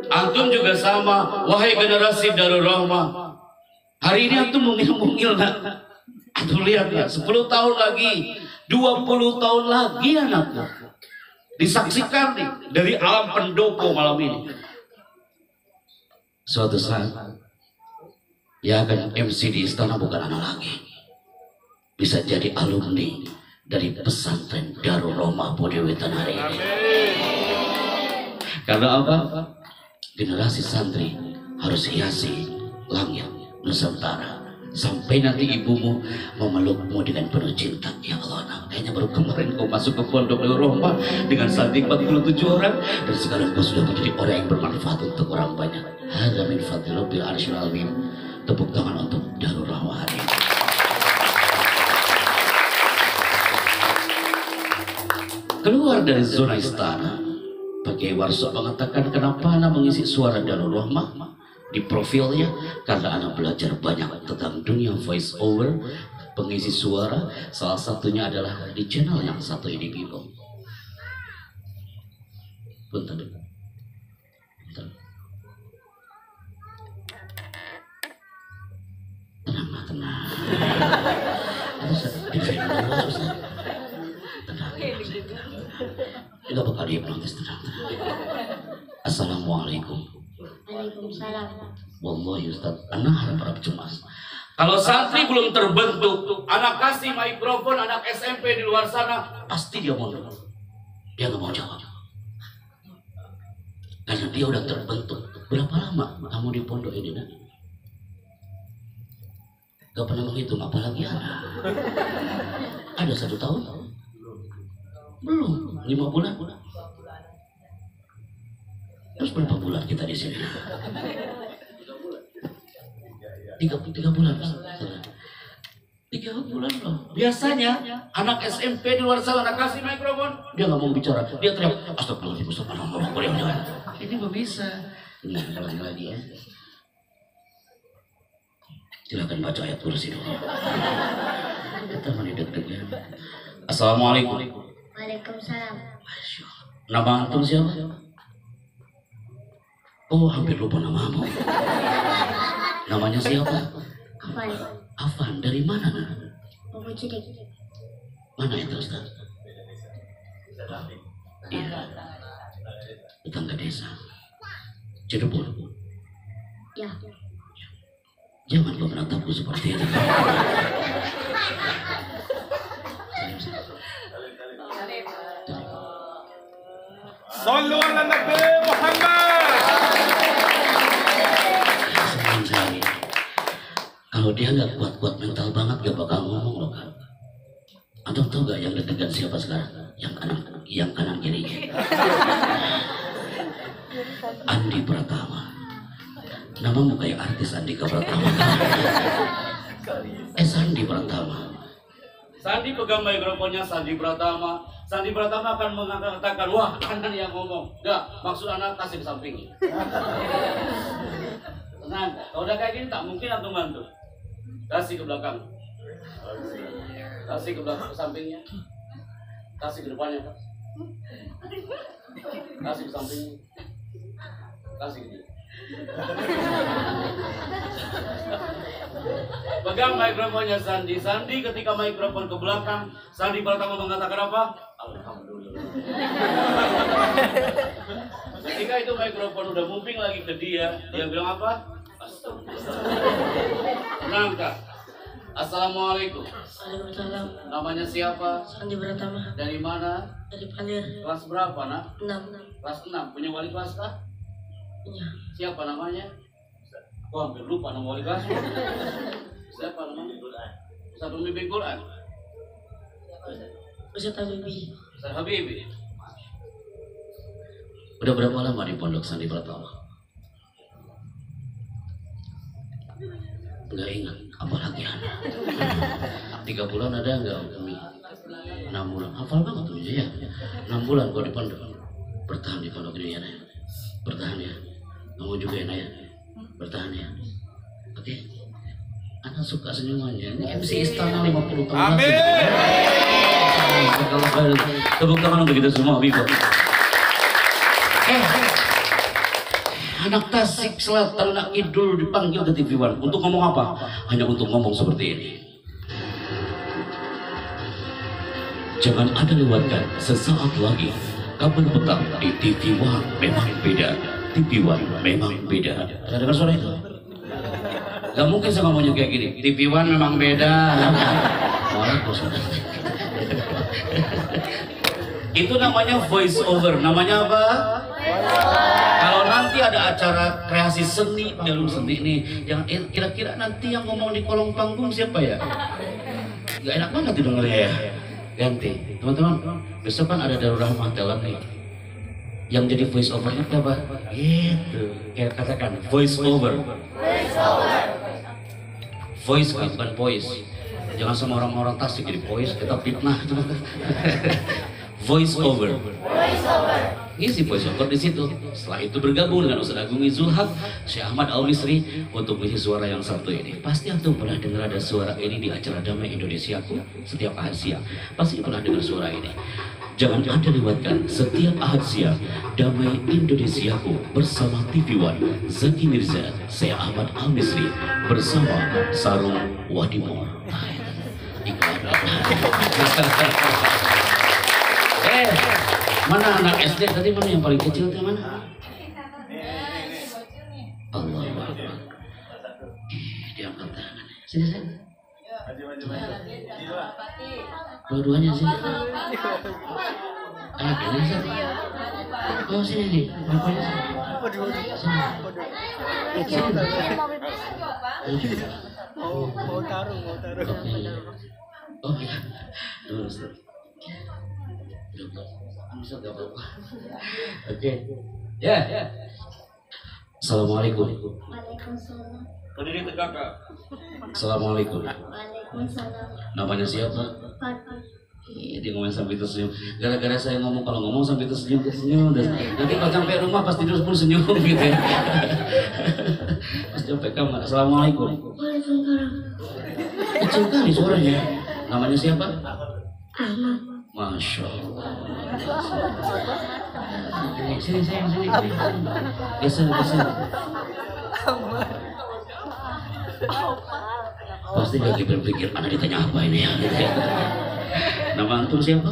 Antum juga sama, wahai generasi Darul Rahmah. Hari ini antum mungil-mungil nak. Antum lihat ya, 10 tahun lagi, 20 tahun lagi anakku. Disaksikan nih dari alam pendopo malam ini. Suatu saat yang akan MC di istana bukan anak lagi, bisa jadi alumni dari pesantren Darul Rahmah Bodewetan hari ini. Karena apa? Generasi santri harus hiasi langit Nusantara Sampai nanti ibumu memelukmu dengan penuh cinta. Ya Allah, nak, kayaknya baru kemarin kau masuk ke pondok Darul Rahmah dengan santri 47 orang, dan sekarang kau sudah menjadi orang yang bermanfaat untuk orang banyak. Hadza min fadli rabbil arsyil azim. Tepuk tangan untuk Darul Rahmah hari ini. Keluar dari zona istana, Pakai Warso mengatakan kenapa anak mengisi suara Darul Rahmah di profilnya, karena anak belajar banyak tentang dunia voice over, pengisi suara. Salah satunya adalah di channel yang satu ini, Bibo. Bentar. Tenang. Tidak bakal dia protes, tenang. Assalamualaikum. Waalaikumsalam. Wallahi Ustaz, anak harap cemas. Kalau santri belum terbentuk, anak kasih mikrofon anak SMP di luar sana, pasti dia mau jawab. Dia nggak mau jawab. Karena dia udah terbentuk. Berapa lama kamu di pondok ini, nak? Gak pernah menghitung, apalagi anak. Ada 1 tahun? Belum, 5 bulan. Terus berapa bulan kita di sini? 3 bulan. 3 bulan loh. Biasanya anak SMP di luar sana kasih mikrofon, dia nggak mau bicara, dia teriak, astagfirullahaladzim, astagfirullahaladzim. Ini nggak bisa. Ini lagi ya. Silakan baca ayat kursi dulu. Kita mandi deg-degan. Assalamualaikum. Waalaikumsalam. Nama antum siapa? Oh, hampir lupa namamu. Namanya siapa? Afan. Afan, dari mana? Buku Cidik. Mana itu, Ustaz? Iya. Tetangga desa. Cirebon. Ya. Jangan kau menatapku seperti itu. Sallu ala Nabi Muhammad. Kalau dia nggak kuat-kuat mental banget, gak bakal ngomong loh, kan? Antum tahu gak yang deg-degan siapa sekarang? Yang kanan kirinya. Andi Pratama. Namamu kayak artis Andika Pratama. Sandi Pratama. Sandi pegang mikrofonnya, Sandi Pratama. Sandi Pratama akan mengatakan, wah, anak yang ngomong. Enggak, maksud anak kasih ke sampingnya. Tenang, kalau udah kayak gini tak mungkin antum bantu. Kasih ke belakang. Kasih ke belakang, ke sampingnya. Kasih ke depannya, Pak. Kasih ke sampingnya. Kasih ke dia. Pegang mikrofonnya Sandi. Sandi ketika mikrofon ke belakang, Sandi pertama mengatakan apa? Alhamdulillah. Ketika itu mikrofon udah moving lagi ke dia bilang apa? Tenang, Kak. Assalamualaikum. Waalaikumsalam. Namanya siapa? Sandi Pratama. Dari mana? Dari Palir. Kelas berapa, nak? 6. Kelas 6. Punya wali kelas kah? Punya. Siapa namanya? Wah, hampir lupa nama wali kelas. Siapa namanya? Ustaz pembimbing Quran. Ustaz Habibi. Ustaz Habibi. Udah berapa lama di Pondok Sandi Pratama? Enggak ingat, apalagi anak. 3 bulan ada enggak, Umi? 6 bulan. Hafal banget tuh ya. 6 bulan gua di pondok. Bertahan di pondok ini ya, Nak. Bertahan ya. Kamu juga ya, Nak ya. Bertahan ya. Oke. Anak suka senyumannya. Ini MC Istana 50 tahun. Amin. Tepuk tangan untuk kita semua, Bibo. Anak Tasik Selatan, anak Idul dipanggil ke TV One. Untuk ngomong apa? Hanya untuk ngomong seperti ini. Jangan ada lewatkan sesaat lagi kabel petang di TV One memang beda. TV One memang beda. Ada dengar suara itu? Gak mungkin saya ngomongnya kayak gini. TV One memang beda. Itu namanya voice over. Namanya apa? Kalau nanti nanti ada acara kreasi seni, jalur seni nih. Yang kira-kira nanti yang ngomong di kolong panggung siapa ya? Gak enak banget didengarnya ya. Ganti, teman-teman. Besok kan ada Darul Rahmah talent nih. Yang jadi voice overnya apa? Gitu. Kayak katakan voice over. Voice bukan voice. Jangan sama orang-orang Tasik jadi voice, kita fitnah. Voice over. Ngisi voice over di situ. Setelah itu bergabung dengan Ustaz Agung Izul Haq, Syekh Ahmad Al-Misri untuk mengisi suara yang satu ini. Pasti antum pernah dengar ada suara ini di acara Damai Indonesiaku setiap Ahad siang. Pasti pernah dengar suara ini. Jangan Anda lewatkan setiap Ahad siang Damai Indonesiaku bersama TV One, Zaki Mirza, saya Ahmad Al-Misri bersama Sarung Wadimor. Mana anak SD tadi, mana yang paling kecil itu mana? Allah Akbar. Dia angkat tangan. Sini. Dua-duanya sini. Ayo ini sini. Oh sini nih. Bapaknya sini. Sini. Mau taruh. Oh iya. Terus. Bisa gak apa-apa. Oke. Ya. Assalamualaikum. Waalaikumsalam. Berdiri tegak, Kak. Assalamualaikum. Waalaikumsalam. Namanya siapa? Fatih. Dia ngomong sambil tersenyum. Gara-gara saya ngomong, kalau ngomong sambil tersenyum. Nanti pas sampai rumah pas tidur pun senyum gitu ya. Pas sampai kamar. Assalamualaikum. Waalaikumsalam. Kecil kali suaranya. Namanya siapa? Ahmad. Masya Allah. Sini. Geser. Pasti lagi berpikir, mana ditanya apa ini ya? Nama antum siapa?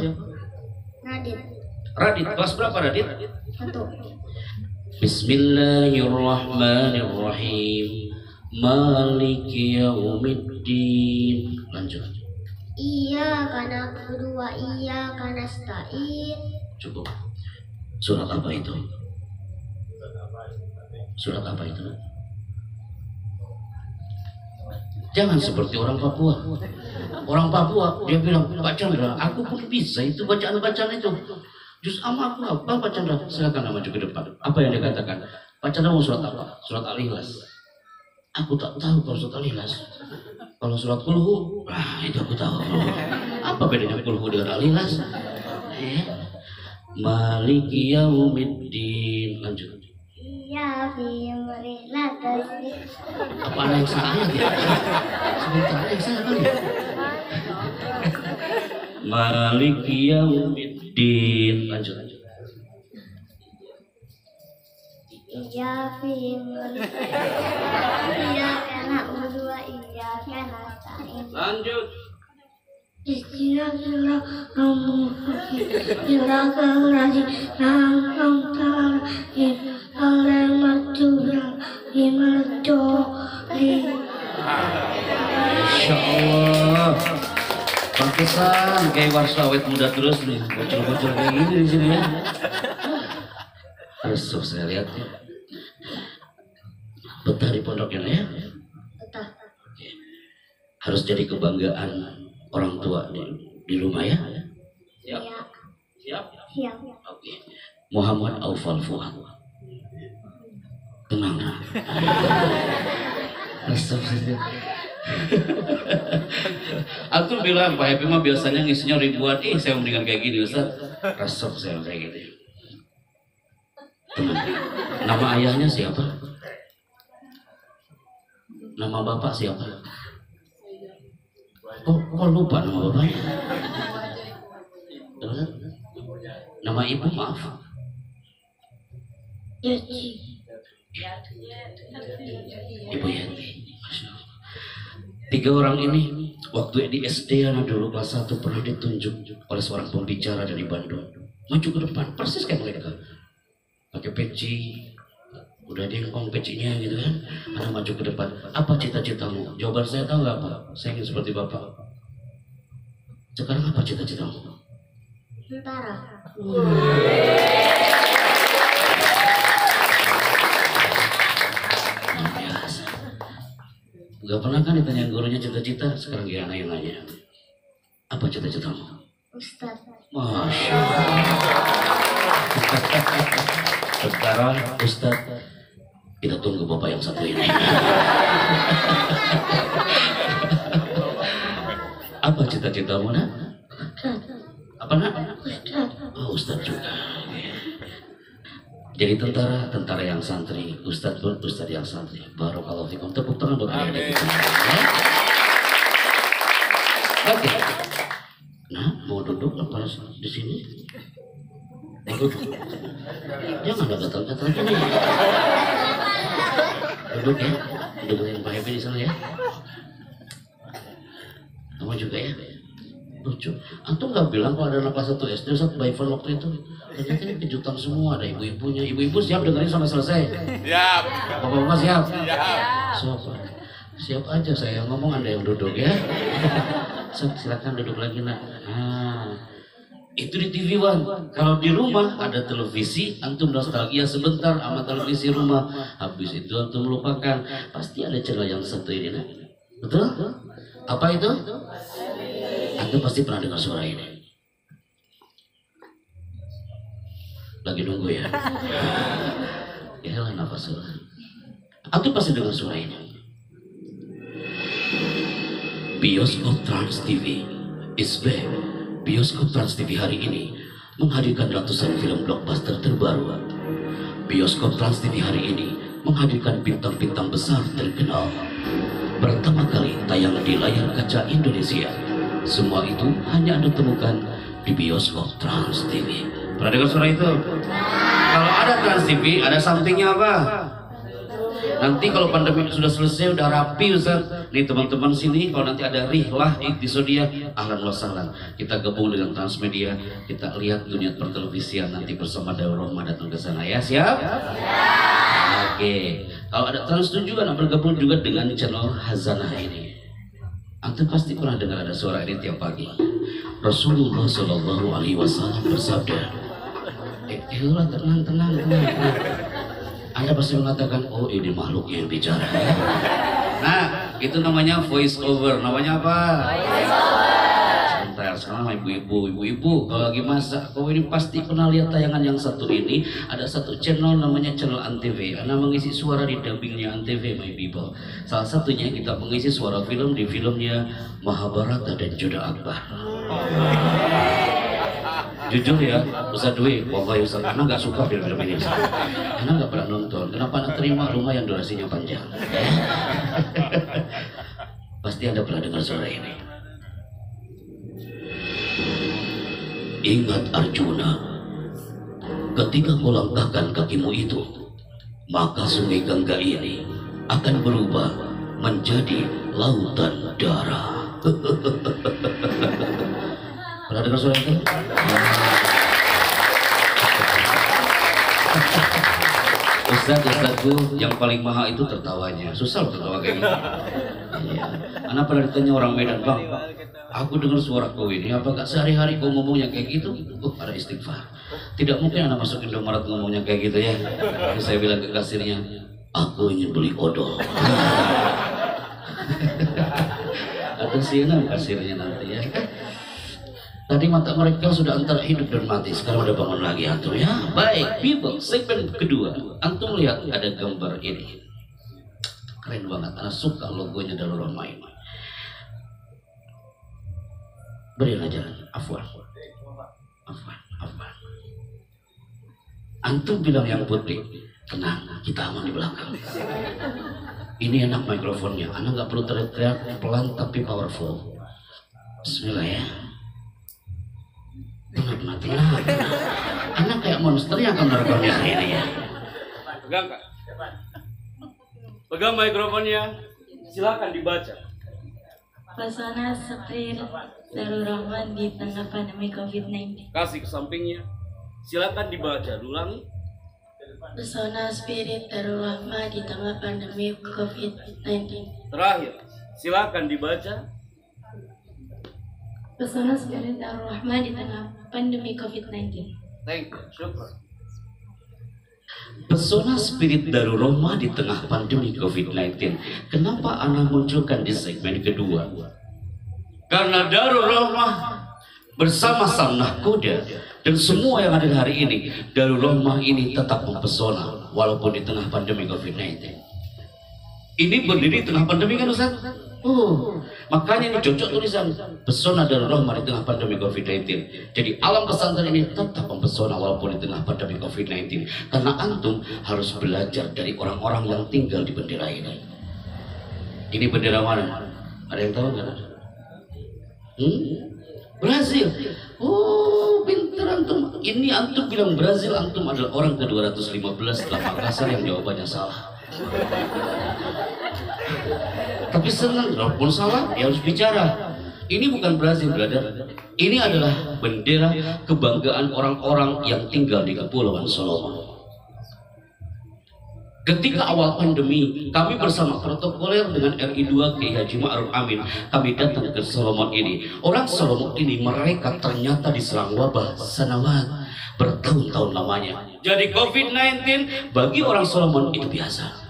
Radit. Kelas berapa Radit? 1. Bismillahirrahmanirrahim. Maliki yaumiddin. Lanjut. Iyyaka na'budu wa iyyaka nasta'in. Cukup. Surat apa itu? Surat apa itu? Jangan seperti orang Papua. Orang Papua dia bilang, Pak Chandra, aku pun bisa itu bacaan-bacaan itu. Jus ama aku apa Pak Chandra? Silakan maju ke depan. Apa yang dia katakan? Pak Chandra mau surat apa? Surat Al-Ikhlas. Aku tak tahu kalau surat Al-Ikhlas. Kalau surat Kulhu, itu aku tahu. Apa bedanya Kulhu dengan Al-Ikhlas? Maliki yaumiddin. Lanjut. Iya fi murilatasih. Apa ada yang salah ya? Sebentar ada yang salah kali. Maliki yaumiddin. Lanjut. Iya fi murilatasih. Iyyaka na'budu wa iyyaka nasta'in. Lanjut. Insya Allah. Pantesan kayak warsawet muda terus nih, bocor-bocor kayak gini di sini ya. Harus saya lihat ya. Betah di pondoknya ya. Betah. Harus jadi kebanggaan orang tua di rumah ya. Siap. Siap. Oke. Muhammad Aufal Fuad. Tenang. Antum bilang Pak Happy mah biasanya ngisinya ribuan. Saya mendingan kayak gini Ustaz. Resep saya kayak gitu. Tenang. Nama ayahnya siapa? Nama bapak siapa? Kok lupa nama bapaknya? Nama ibu maaf. Ibu Yati. Tiga orang ini waktu di SD anak dulu kelas 1 pernah ditunjuk oleh seorang pembicara dari Bandung. Maju ke depan persis kayak mereka. Pakai peci, udah dingkong pecinya gitu kan. Anak maju ke depan. Apa cita-citamu? Jawaban saya tahu nggak Pak? Saya ingin seperti Bapak. Sekarang apa cita-citamu? Tentara. Gak pernah kan ditanyain gurunya cita-cita, sekarang Giana yang nanya. Apa cita-citamu? Ustaz. Masya Allah. Sekarang Ustaz, kita tunggu Bapak yang satu ini. Apa cita-citamu, nak? Apa, nak? Oh, Ustaz juga. Jadi tentara yang santri, Ustaz pun Ustaz yang santri. Barakallahu fikum. Tepuk tangan buat adik-adik kita. Oke. Nah, mau duduk apa di sini? Mau duduk. Jangan ada gatal-gatal gini. Duduk ya. Duduk yang Pak Happy di sana ya. Kamu juga ya. Lucu. Antum nggak bilang kalau ada anak kelas 1 SD Ustaz by phone waktu itu. Ternyata ini kejutan semua, ada ibu-ibunya. Ibu-ibu siap dengerin sampai selesai? Siap. Bapak-bapak siap? Siap. Siap aja saya ngomong, Anda yang duduk ya. Silakan duduk lagi, nak. Nah, itu di TV One. Kalau di rumah ada televisi, antum nostalgia sebentar sama televisi rumah. Habis itu antum melupakan. Pasti ada channel yang satu ini, nak. Betul? Apa itu? Antum pasti pernah dengar suara ini. Lagi nunggu ya. Ya lah, nafas dulu. Antum pasti dengar suara ini. Bioskop Trans TV is back. Bioskop Trans TV hari ini menghadirkan ratusan film blockbuster terbaru. Bioskop Trans TV hari ini menghadirkan bintang-bintang besar terkenal. Pertama kali tayang di layar kaca Indonesia. Semua itu hanya Anda temukan di Bioskop Trans TV. Pernah dengar suara itu? Kalau ada Trans TV, ada sampingnya apa? Nanti kalau pandemi sudah selesai, udah rapi Ustaz. Nih teman-teman sini, kalau nanti ada rihlah iktisodia, ahlan wa sahlan. Kita gabung dengan Transmedia, kita lihat dunia pertelevisian nanti bersama Daul Rahmah datang ke sana ya, siap? Oke. Kalau ada Trans juga nak bergabung juga dengan channel Hazanah ini. Antum pasti pernah dengar ada suara ini tiap pagi. Rasulullah Shallallahu Alaihi Wasallam bersabda, tenang. Anda pasti mengatakan, oh ini makhluk yang bicara. Nah, itu namanya voice over. Namanya apa? Voice over. Sebentar, sekarang ibu-ibu, kalau lagi masak, kau ini pasti pernah lihat tayangan yang satu ini. Ada satu channel namanya channel Antv. Anda mengisi suara di dubbingnya Antv, my people. Salah satunya kita mengisi suara film di filmnya Mahabharata dan Judha Akbar. Jujur ya, Ustaz Dwi, wallahi Ustaz, anak gak suka film-film ini. Anak gak pernah nonton, kenapa anak terima rumah yang durasinya panjang? Pasti Anda pernah dengar suara ini. Ingat Arjuna, ketika kau langkahkan kakimu itu, maka sungai Gangga ini akan berubah menjadi lautan darah. Pernah dengar suara itu? Ustadz-ustadzku yang paling mahal itu tertawanya. Susah loh tertawa kayak gini. Iya. Anak pernah ditanya orang Medan, Bang, aku dengar suara kau ini, apakah sehari-hari kau ngomongnya kayak gitu? Ada istighfar. Tidak mungkin anak masuk Indomaret ngomongnya kayak gitu ya. Jadi saya bilang ke kasirnya, aku ingin beli odol. Atau siapa kasirnya nanti ya. Tadi mata mereka sudah antara hidup dan mati, sekarang udah bangun lagi antum ya. Baik, people, segmen kedua. Antum lihat ada gambar ini. Keren banget, anak suka logonya Daul Rahmah ini. Berilah jalan, afwan. Antum bilang yang putih, tenang, kita aman di belakang. Ini enak mikrofonnya, anak nggak perlu teriak-teriak, pelan tapi powerful. Bismillah ya. Tenang. Anak kayak monster yang akan merekamnya ini ya. Pegang Kak. Pegang mikrofonnya. Silakan dibaca. Pesona spirit Daul Rahmah di tengah pandemi COVID-19. Kasih ke sampingnya. Silakan dibaca. Ulangi. Pesona spirit Daul Rahmah di tengah pandemi COVID-19. Terakhir. Silakan dibaca. Pesona spirit Daul Rahmah di tengah pandemi COVID-19. Thank you. Syukran. pesona spirit Darul Rahmah di tengah pandemi COVID-19. Kenapa Ana munculkan di segmen kedua? Karena Darul Rahmah bersama Sang Nahkoda dan semua yang ada hari ini, Darul Rahmah ini tetap mempesona walaupun di tengah pandemi COVID-19. Ini berdiri di tengah pandemi kan Ustaz? Makanya ini cocok tulisan pesona Darul Rahmah di tengah pandemi COVID-19. Jadi alam pesantren ini tetap mempesona walaupun di tengah pandemi COVID-19. Karena antum harus belajar dari orang-orang yang tinggal di bendera ini. Ini bendera mana? Ada yang tahu nggak? Brazil. Oh, pintar antum. Ini antum bilang Brazil, antum adalah orang ke-215 setelah Makassar yang jawabannya salah. Tapi senang, walaupun salah, ya harus bicara. Ini bukan Brazil, brother. Ini adalah bendera kebanggaan orang-orang yang tinggal di Kepulauan Solomon. Ketika awal pandemi, kami bersama protokoler dengan RI2 Kiai Haji Ma'ruf Amin, kami datang ke Solomon ini. Orang Solomon ini, mereka ternyata diserang wabah sanawat bertahun-tahun lamanya. Jadi COVID-19 bagi orang Solomon itu biasa.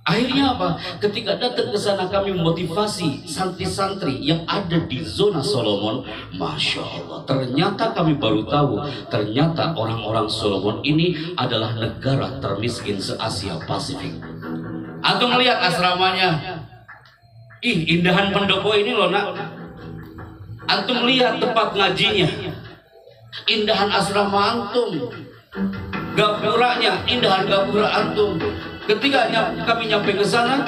Akhirnya apa? Ketika datang ke sana kami memotivasi santri-santri yang ada di zona Solomon. Masya Allah, ternyata kami baru tahu, ternyata orang-orang Solomon ini adalah negara termiskin se-Asia Pasifik. Antum melihat asramanya, indahan pendopo ini loh nak. Antum lihat tempat ngajinya, indahan asrama antum. Gapuranya, indahan gapura antum. Ketika kami nyampe ke sana,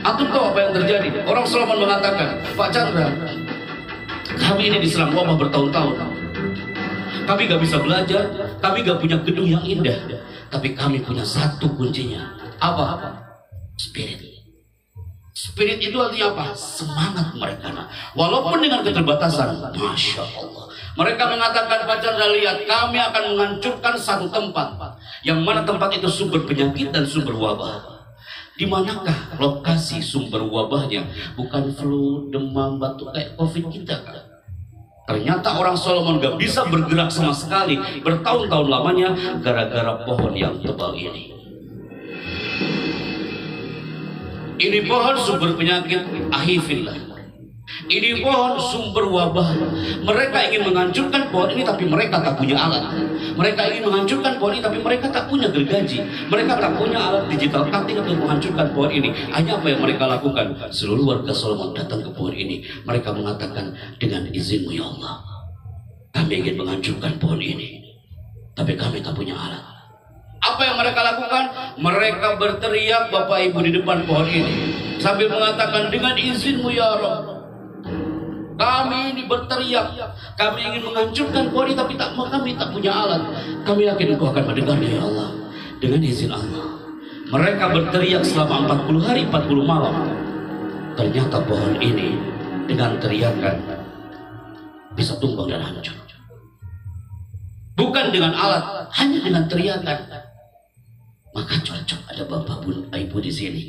antum tahu apa yang terjadi? Orang Solomon mengatakan, Pak Chandra, kami ini diserang wabah bertahun-tahun. Kami gak bisa belajar, kami gak punya gedung yang indah, tapi kami punya satu kuncinya. Apa? Spirit. Spirit itu artinya apa? Semangat mereka. Walaupun dengan keterbatasan, Masya Allah. Mereka mengatakan, Pak Chandra, lihat, kami akan menghancurkan satu tempat, yang mana tempat itu sumber penyakit dan sumber wabah. Di manakah lokasi sumber wabahnya? Bukan flu, demam, batuk kayak COVID kita kan? Ternyata orang Solomon gak bisa bergerak sama sekali bertahun-tahun lamanya gara-gara pohon yang tebal ini. Ini pohon sumber penyakit, ahifillah. Ini pohon sumber wabah. Mereka ingin menghancurkan pohon ini tapi mereka tak punya alat. Mereka ingin menghancurkan pohon ini tapi mereka tak punya gergaji. Mereka tak punya alat digital cutting untuk menghancurkan pohon ini. Hanya apa yang mereka lakukan? Seluruh warga Solomon datang ke pohon ini. Mereka mengatakan, dengan izinmu ya Allah, kami ingin menghancurkan pohon ini, tapi kami tak punya alat. Apa yang mereka lakukan? Mereka berteriak Bapak Ibu di depan pohon ini sambil mengatakan, dengan izinmu ya Allah, kami ini berteriak, kami ingin menghancurkan pohon ini tapi kami tak punya alat. Kami yakin Engkau akan mendengarnya ya Allah. Dengan izin Allah, mereka berteriak selama 40 hari 40 malam. Ternyata pohon ini dengan teriakan bisa tumbang dan hancur. Bukan dengan alat, hanya dengan teriakan. Maka cocok ada Bapak Ibu di sini.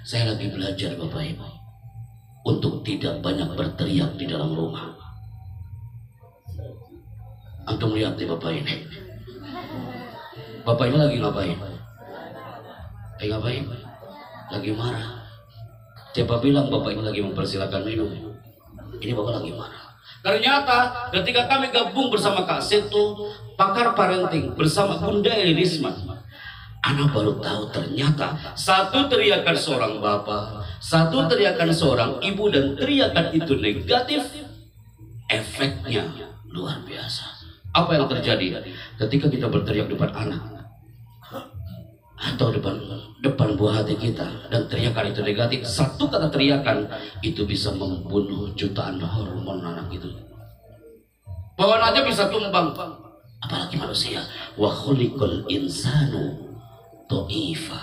Saya lagi belajar Bapak Ibu untuk tidak banyak berteriak di dalam rumah. Antum lihat nih Bapak ini. Bapak ini lagi ngapain? Ngapain? Lagi marah. Siapa bilang Bapak ini lagi mempersilakan minum? Ini Bapak lagi marah. Ternyata ketika kami gabung bersama Kak Seto, pakar parenting, bersama Bunda Elirisma, Ana baru tahu ternyata satu teriakan seorang bapak, satu teriakan seorang ibu, dan teriakan itu negatif, efeknya luar biasa. Apa yang terjadi ketika kita berteriak depan anak atau depan buah hati kita dan teriakan itu negatif? Satu kata teriakan itu bisa membunuh jutaan hormon anak itu. Pohon aja bisa tumbang, apalagi manusia. Wa khuliqal insanu dha'ifa.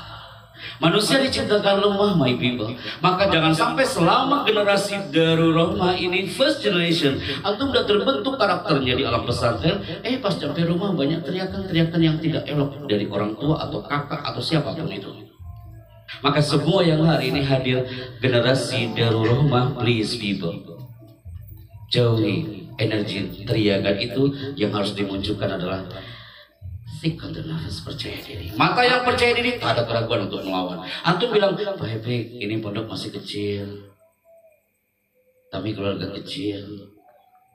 Manusia diciptakan lemah, my people. Maka jangan sampai selama generasi Darul Rahmah ini, first generation, antum udah terbentuk karakternya di alam pesantren, pas sampai rumah banyak teriakan-teriakan yang tidak elok dari orang tua atau kakak atau siapapun itu. Maka semua yang hari ini hadir generasi Darul Rahmah, please people, jauhi energi teriakan itu. Yang harus dimunculkan adalah Thiqatun nafas, percaya diri. Mata yang percaya diri tak ada keraguan untuk melawan. Antum bilang, Pak Happy, ini pondok masih kecil, kami keluarga kecil,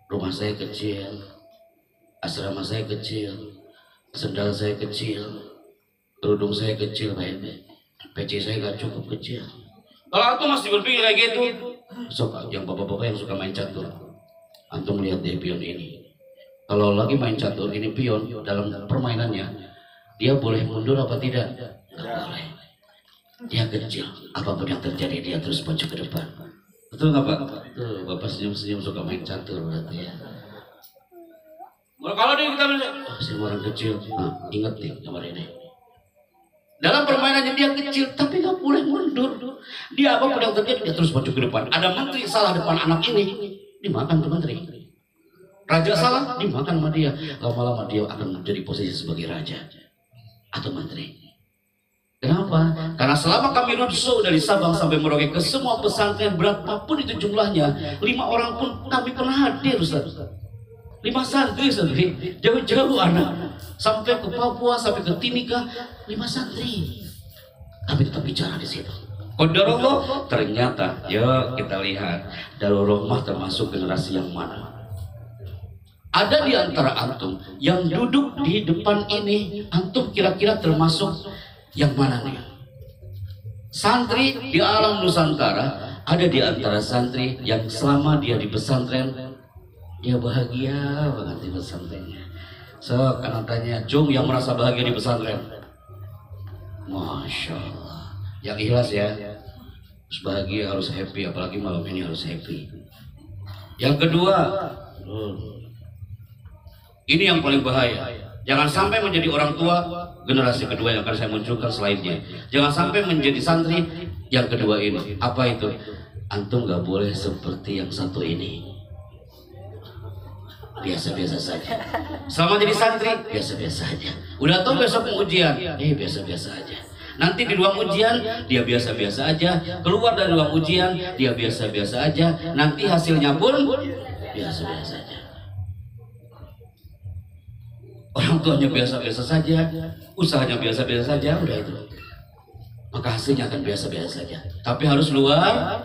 rumah saya kecil, asrama saya kecil, sendal saya kecil, kerudung saya kecil, Pak Happy, peci saya gak cukup kecil. Kalau antum masih berpikir kayak gitu, sok yang bapak-bapak yang suka main catur, antum melihat deh pion ini. Kalau lagi main catur ini pion dalam permainannya, dia boleh mundur apa tidak? Tidak boleh. Dia kecil, apapun yang terjadi dia terus maju ke depan. Betul nggak Pak? Betul. Bapak senyum-senyum suka main catur berarti ya. Kalau dia kita si orang kecil, nah, ingat nih gambar ini. Dalam permainannya dia kecil, tapi nggak boleh mundur. Dia apapun yang terjadi dia terus maju ke depan. Ada menteri salah depan anak ini, dimakan tuh menteri. Raja salah, dimakan sama dia. Lama-lama dia akan menjadi posisi sebagai raja atau menteri. Kenapa? Karena selama kami rusuh dari Sabang sampai Merauke ke semua pesantren berapapun itu jumlahnya, 5 orang pun kami pernah hadir, Ustaz. 5 santri, jauh-jauh anak, sampai ke Papua, sampai ke Timika, 5 santri. Kami tetap bicara di situ. Qadarullah, ternyata, yuk kita lihat, Darul Rahmah termasuk generasi yang mana? Ada di antara antum yang duduk di depan ini, antum kira-kira termasuk yang mana nih? Santri di alam Nusantara, ada di antara santri yang selama dia di pesantren, dia bahagia banget di pesantrennya. So, karena tanya, Cung yang merasa bahagia di pesantren? Masya Allah. Yang ikhlas ya, harus bahagia, harus happy, apalagi malam ini harus happy. Yang kedua, ini yang paling bahaya. Jangan sampai menjadi orang tua generasi kedua yang akan saya munculkan selainnya. Jangan sampai menjadi santri yang kedua ini. Apa itu? Antum gak boleh seperti yang satu ini. Biasa-biasa saja. Selama jadi santri, biasa-biasa aja. Udah tahu besok ujian, biasa-biasa aja. Nanti di ruang ujian, dia biasa-biasa aja. Keluar dari ruang ujian, dia biasa-biasa aja. Nanti hasilnya pun biasa-biasa aja. Orang tuanya biasa-biasa saja, usahanya biasa-biasa saja, udah itu. Maka hasilnya akan biasa-biasa saja. Tapi harus luar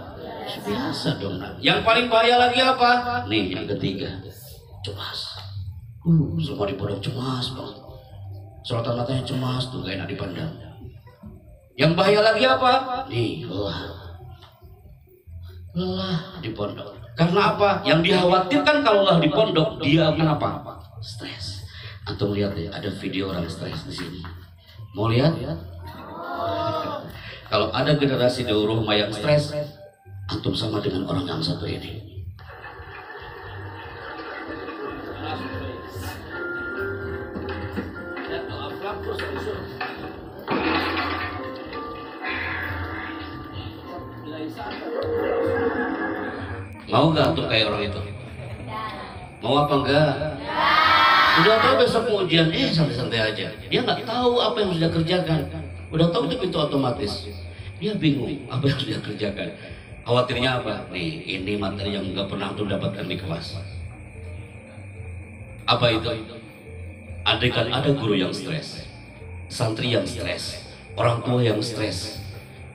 biasa dong. Yang paling bahaya lagi apa? Nih yang ketiga, cemas. Semua di pondok cemas banget. Sorotan matanya cemas tuh, gak enak dipandang. Yang bahaya lagi apa? Nih lelah di pondok. Karena apa? Yang dikhawatirkan kalau lelah di pondok, dia akan apa? Stres. Antum lihat ya, ada video orang stres di sini. Mau lihat? Kalau ada generasi Darul Rahmah yang stres, antum sama dengan orang yang satu ini. Mau gak antum kayak orang itu? Mau apa enggak? Udah tahu besok mau ujian, santai-santai aja. Dia nggak tahu apa yang sudah kerjakan. Udah tahu itu pintu otomatis. Dia bingung apa yang sudah kerjakan. Khawatirnya apa? Nih, ini materi yang nggak pernah tuh dapatkan di kelas. Apa itu? Andaikan ada guru yang stres, santri yang stres, orang tua yang stres,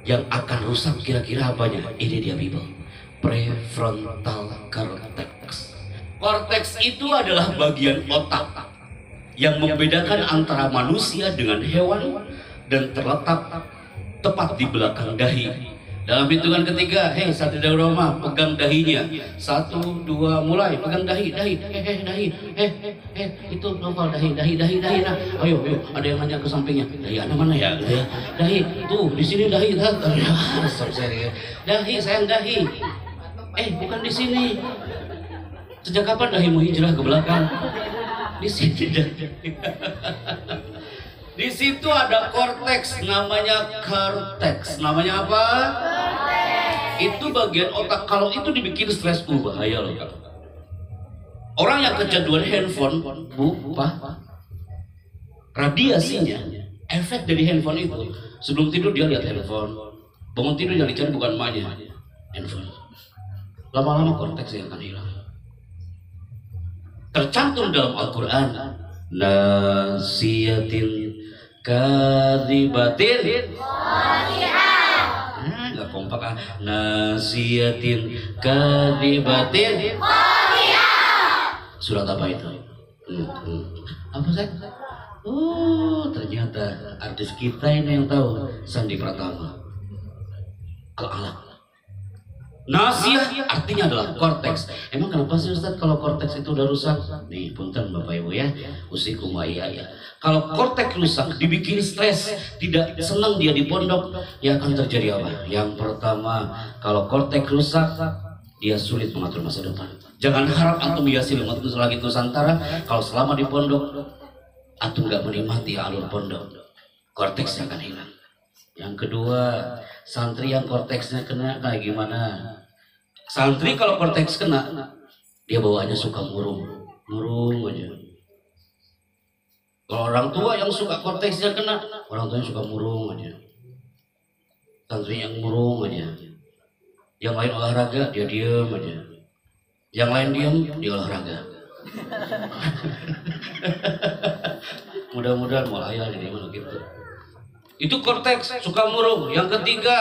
yang akan rusak kira-kira apanya? Ini dia Bible. Prefrontal cortex. Korteks itu adalah bagian otak yang membedakan antara manusia dengan hewan dan terletak tepat di belakang dahi. Dalam hitungan ketiga, santri Darul Rahmah pegang dahinya. 1, 2, mulai pegang dahi. Itu novel dahi. Nah, ayo, ada yang nanya ke sampingnya. Dahi ada mana ya? Dahi, tuh di sini dahi. Dahi, sayang dahi. Bukan di sini. Sejak kapan dahimu hijrah ke belakang? Di sini. Di situ ada korteks, namanya korteks. Namanya apa? Itu bagian otak. Kalau itu dibikin stres, bahaya loh. Orang yang kecanduan handphone, radiasinya, efek dari handphone itu, sebelum tidur dia lihat handphone, bangun tidur yang dicari bukan emaknya, handphone. Lama-lama korteks yang akan hilang. Tercantum dalam Al-Quran, nasiyatin kadibatin nggak kompak ah. Nasiyatin kadibatin surat apa itu? Apa sih? Oh, ternyata artis kita ini yang tahu, Sandi Pratama. Al-Alaq. Nasiyah artinya adalah korteks. Emang kenapa sih Ustaz kalau korteks itu udah rusak? Nih, punten Bapak Ibu ya, usikum wa iya ya. Kalau korteks rusak, dibikin stres, tidak senang dia di pondok, ya akan terjadi apa? Yang pertama, kalau korteks rusak, dia sulit mengatur masa depan. Jangan harap antum biasa mengatur lagi Nusantara kalau selama di pondok antum nggak menikmati alur pondok, korteksnya akan hilang. Yang kedua, santri yang korteksnya kena kayak gimana? Santri kalau korteks kena, dia bawaannya suka murung aja. Kalau orang tua yang suka korteksnya kena, orang tuanya suka murung aja. Santri yang murung aja. Yang lain olahraga, dia diem aja. Yang lain diem, dia olahraga. Mudah-mudahan mulai lah jadi mana gitu. Itu korteks suka murung. Yang ketiga,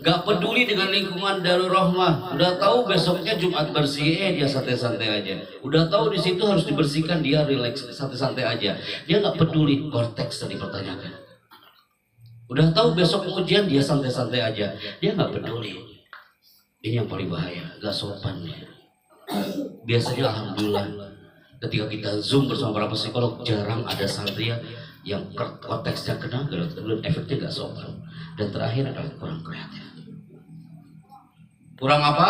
gak peduli dengan lingkungan Darul Rahmah. Udah tahu besoknya Jumat bersih, dia santai-santai aja. Udah tahu di situ harus dibersihkan, dia relax, santai-santai aja. Dia gak peduli, korteks tadi dipertanyakan. Udah tahu besok ujian, dia santai-santai aja. Dia gak peduli. Ini yang paling bahaya, gak sopan ya. Biasanya alhamdulillah ketika kita zoom bersama para psikolog, jarang ada santri yang konteksnya kena, efeknya gak sopan. Dan terakhir adalah kurang kreatif. Kurang apa?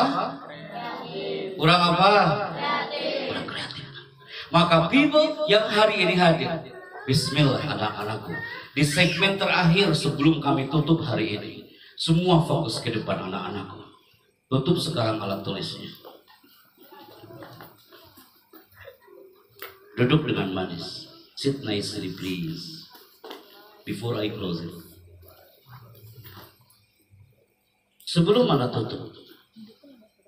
Kurang apa? Kurang kreatif. Maka people yang hari ini hadir, bismillah anak-anakku, di segmen terakhir sebelum kami tutup hari ini, semua fokus ke depan anak-anakku. Tutup sekarang alat tulisnya. Duduk dengan manis. Sit nicely please. Before I close it. Sebelum Anda tutup,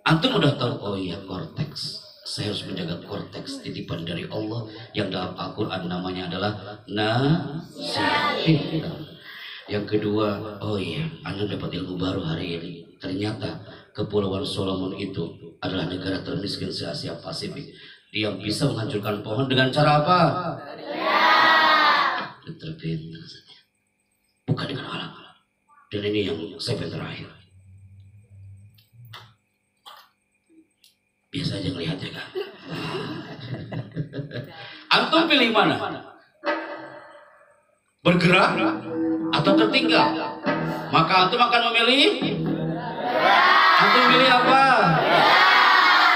antum udah tahu, oh iya korteks. Saya harus menjaga korteks, titipan dari Allah yang dalam Al-Quran namanya adalah nasihat. Yang kedua, oh iya, Anda dapat ilmu baru hari ini. Ternyata Kepulauan Solomon itu adalah negara termiskin se-Asia Pasifik. Dia bisa menghancurkan pohon dengan cara apa? Pintar-pintar saja. Bukan dengan alam-alam. Dan ini yang segmen terakhir. Biasa aja ngelihatnya kan. Antum pilih mana? Bergerak atau tertinggal? Maka antum akan memilih. Antum pilih apa?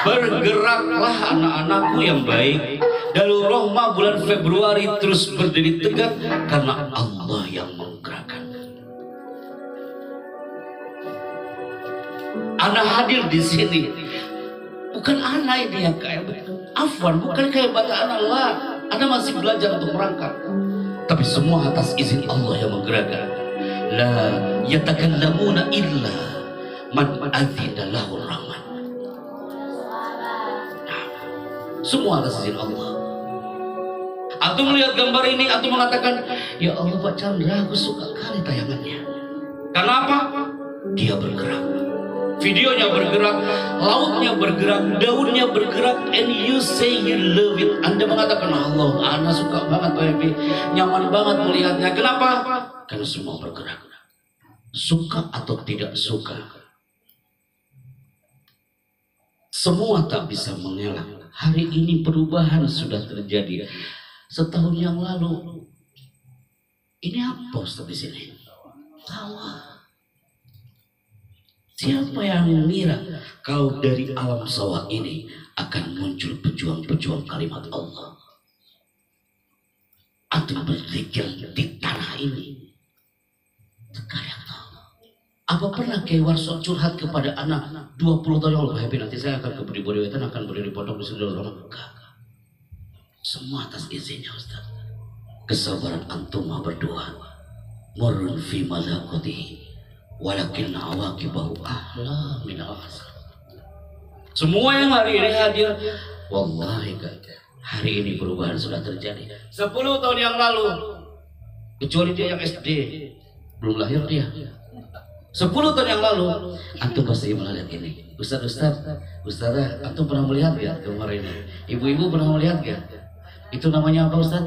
Bergeraklah anak-anakku yang baik. Darul Rahmah bulan Februari terus berdiri tegak karena Allah yang menggerakkan. Anak hadir di sini bukan anak ini yang kayak afwan, bukan kayak bata anak Allah. Anda masih belajar untuk merangkak. Tapi semua atas izin Allah yang menggerakkan. La yatakallamuna illa man adzina lahu rahman. Semua atas izin Allah. Antum melihat gambar ini, antum mengatakan, ya Allah Pak Chandra, aku suka kali tayangannya. Kenapa? Dia bergerak. Videonya bergerak, lautnya bergerak, daunnya bergerak, and you say you love it. Anda mengatakan, Allah, Anda suka banget Pak Epi, nyaman banget melihatnya. Kenapa? Karena semua bergerak. Suka atau tidak suka, semua tak bisa mengelak. Hari ini perubahan sudah terjadi. Setahun yang lalu, ini apa Ustaz di sini? Sawah. Siapa yang mengira kalau dari alam sawah ini akan muncul pejuang-pejuang kalimat Allah? Antum berpikir di tanah ini. Sekarang tahu. Apa pernah Kiai Warso curhat kepada anak 20 tahun yang lalu, happy nanti saya akan ke Budi Wetan, akan berdiri pondok di Darul Rahmah? Enggak. Semua atas izinnya Ustaz. Kesabaran antum berdua. Murun fi malakutihi walakin awaqibahu ahla min al-asr. Semua yang hari ini hadir, wallahi Hari ini perubahan sudah terjadi. 10 tahun yang lalu, kecuali dia yang SD, belum lahir dia. 10 tahun yang lalu, antum pasti melihat ini. Ustazah, antum pernah melihat gak kemarin ini? Ibu-ibu pernah melihat gak? Itu namanya apa Ustaz?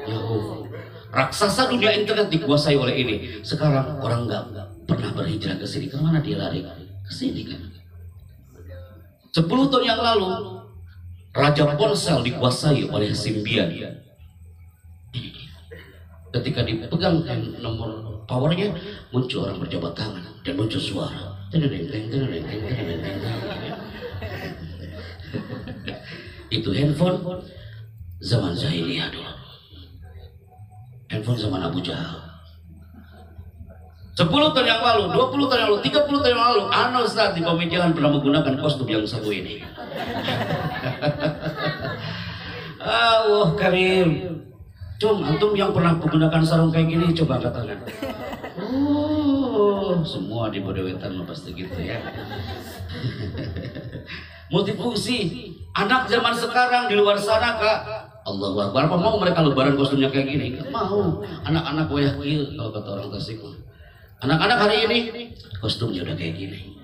Yahoo. Raksasa dunia internet dikuasai oleh ini. Sekarang orang nggak pernah berhijrah ke sini. Kemana dia lari? Ke sini kan. 10 tahun yang lalu, Raja Ponsel dikuasai oleh Symbian. Ketika dipegang nomor powernya, muncul orang berjabat tangan dan muncul suara. Itu handphone zaman jahiliyah dulu. Handphone zaman Abu Jahal. 10 tahun yang lalu, 20 tahun yang lalu, 30 tahun yang lalu, ana Ustaz di Pamijahan pernah menggunakan kostum yang satu ini. Allah Karim. Antum yang pernah menggunakan sarung kayak gini, coba angkat tangan. Oh, semua di Bodewetan pasti gitu ya. Multifungsi. Anak zaman sekarang di luar sana, Kak. Allahu Akbar. Apa mau mereka lebaran kostumnya kayak gini? Gak mau. Anak-anak wayah kieu kalau kata orang Tasik. Anak-anak hari ini kostumnya udah kayak gini.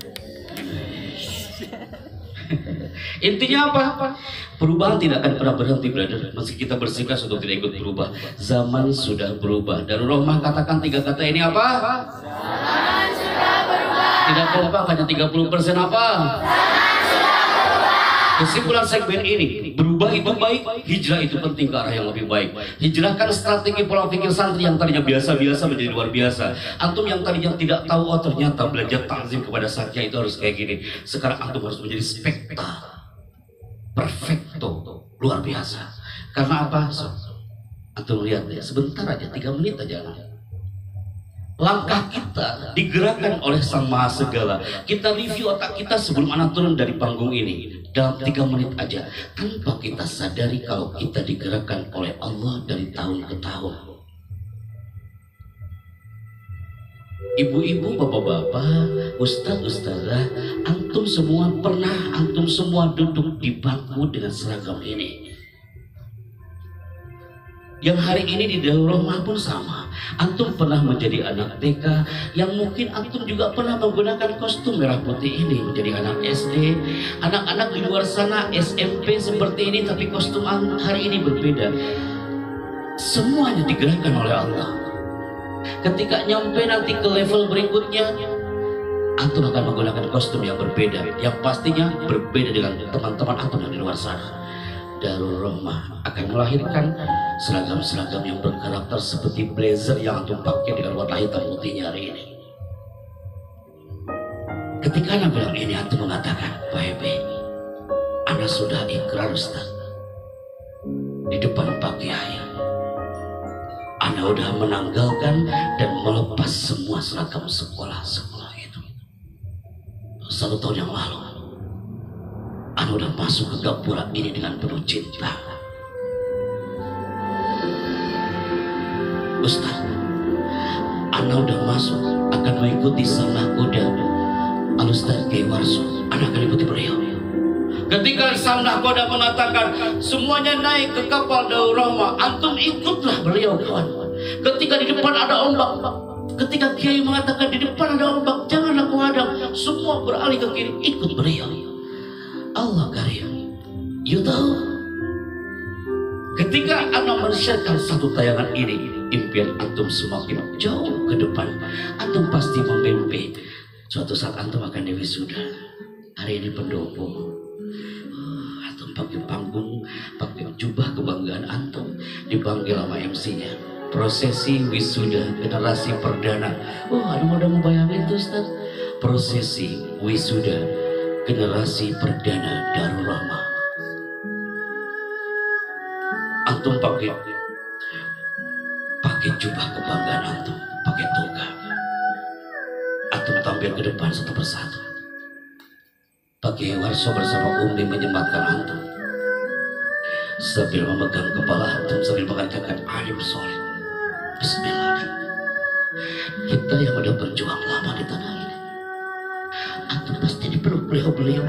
Intinya apa? Perubahan tidak akan pernah berhenti, brother. Meski kita bersikeras untuk tidak ikut berubah. Zaman sudah berubah. Darul Rahmah katakan 3 kata ini apa? Zaman sudah berubah. Tidak kompak, hanya 30% apa? Kesimpulan segmen ini, berubah itu baik, hijrah itu penting ke arah yang lebih baik. Hijrahkan strategi pola pikir santri yang tadinya biasa-biasa menjadi luar biasa. Antum yang tadinya tidak tahu, oh ternyata belajar takzim kepada satya itu harus kayak gini. Sekarang antum harus menjadi spekta, perfecto, luar biasa. Karena apa? Antum lihat ya, sebentar aja, 3 menit aja. Langkah kita digerakkan oleh Sang Maha Segala. Kita review otak kita sebelum anak turun dari panggung ini. Dalam 3 menit aja. Tanpa kita sadari kalau kita digerakkan oleh Allah dari tahun ke tahun. Ibu-ibu, bapak-bapak, ustaz-ustazah, antum semua duduk di bangku dengan seragam ini. Yang hari ini di Darul Rahmah pun sama. Antum pernah menjadi anak TK, yang mungkin antum juga pernah menggunakan kostum merah putih ini menjadi anak SD. Anak-anak di luar sana SMP seperti ini, tapi kostum hari ini berbeda. Semuanya digerakkan oleh Allah. Ketika nyampe nanti ke level berikutnya, antum akan menggunakan kostum yang berbeda, yang pastinya berbeda dengan teman-teman antum yang di luar sana. Darul Rahmah akan melahirkan seragam-seragam yang berkarakter seperti blazer yang antum pakai dengan warna hitam putihnya hari ini. Ketika anak bilang ini, antum mengatakan, Pak Hebe, anak sudah ikrar Ustaz di depan Pak Kiai. Anak udah menanggalkan dan melepas semua seragam sekolah itu. 1 tahun yang lalu Ana udah masuk ke gapura ini dengan penuh cinta. Ustaz, Ana udah masuk akan mengikuti sang nahkoda Al-Ustaz Kiai Warso. Ana akan ikuti beliau. Ketika sang nahkoda mengatakan semuanya naik ke kapal Darul Rahmah, antum ikutlah beliau, kawan. Ketika di depan ada ombak, ketika Kiai mengatakan di depan ada ombak, janganlah kau hadang, semua beralih ke kiri, ikut beliau. Allah Karim. You tahu, ketika Ana men-share-kan satu tayangan ini, impian antum semakin jauh ke depan. Antum pasti memimpi suatu saat antum akan diwisuda. Hari ini pendopo, antum pakai panggung, pakai jubah kebanggaan antum, dipanggil sama MC-nya. Prosesi wisuda generasi perdana. Ada mau bayangin tuh Ustaz. Prosesi wisuda generasi perdana Darul Rahmah. Antum pakai jubah kebanggaan antum, pakai toga. Antum tampil ke depan satu persatu. Pak Kiai Warso bersama Umi menyematkan antum sambil memegang kepala antum sambil mengatakan alim soleh. Bismillah. Kita yang udah berjuang lama di tanah ini, antum pasti dipeluk beliau-beliau.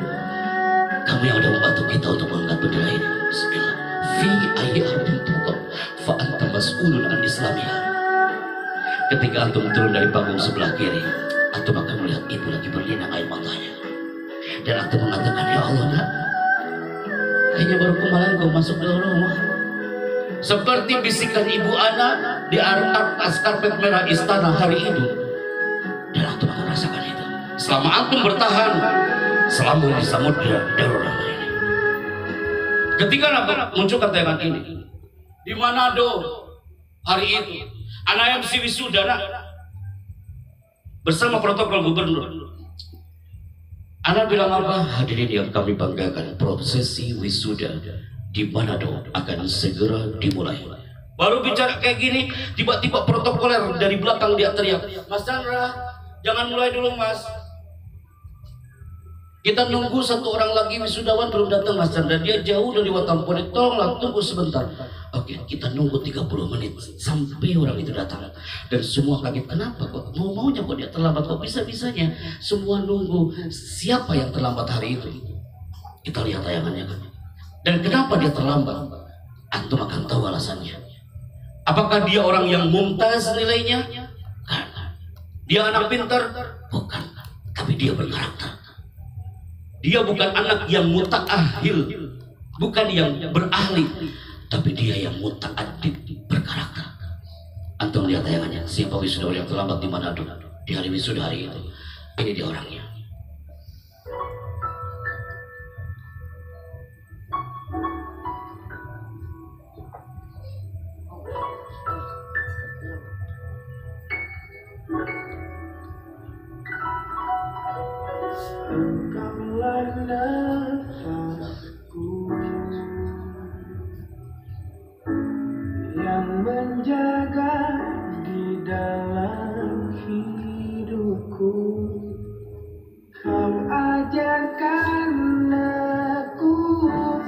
Kamu yang udah membantu kita untuk mengangkat bendera ini. Bismillah. fi ayyamin tutup fa anta mas'ulun an islamiha. Ketika antum turun dari panggung sebelah kiri, antum akan melihat ibu lagi berlinang air matanya, dan antum mengatakan, ya Allah nak, kayaknya baru kemarin kau masuk ke rumah. Seperti bisikan ibu anak di atas karpet merah istana hari itu, dan antum akan rasakan itu selama antum bertahan selama di samudra darurat ini. Ketika muncul tayangan ini di Manado hari itu, anak MC wisuda bersama protokol gubernur. Anak bilang apa? Hadirin yang kami banggakan, prosesi wisuda di Manado akan segera dimulai. Baru bicara kayak gini, tiba-tiba protokoler dari belakang dia teriak, Mas Chandra, jangan mulai dulu Mas. Kita nunggu satu orang lagi wisudawan belum datang Mas Chandra, dia jauh dari Watampone, tolonglah tunggu sebentar. Oke, kita nunggu 30 menit sampai orang itu datang. Dan semua kaget, kenapa kok maunya kok dia terlambat, kok bisa-bisanya semua nunggu. Siapa yang terlambat hari itu? Kita lihat tayangannya kan. Dan kenapa dia terlambat? Antum akan tahu alasannya. Apakah dia orang yang mumtaz nilainya? Karena dia anak pintar? Bukan, tapi dia berkarakter. Dia bukan anak yang muta'ahil, bukan yang berahli, tapi dia yang muta'addib, berkarakter. Antum lihat tayangannya, siapa wisudawan yang terlambat di Manado di hari wisuda hari itu. Ini dia orangnya. Yang menjaga di dalam hidupku, kau ajarkan aku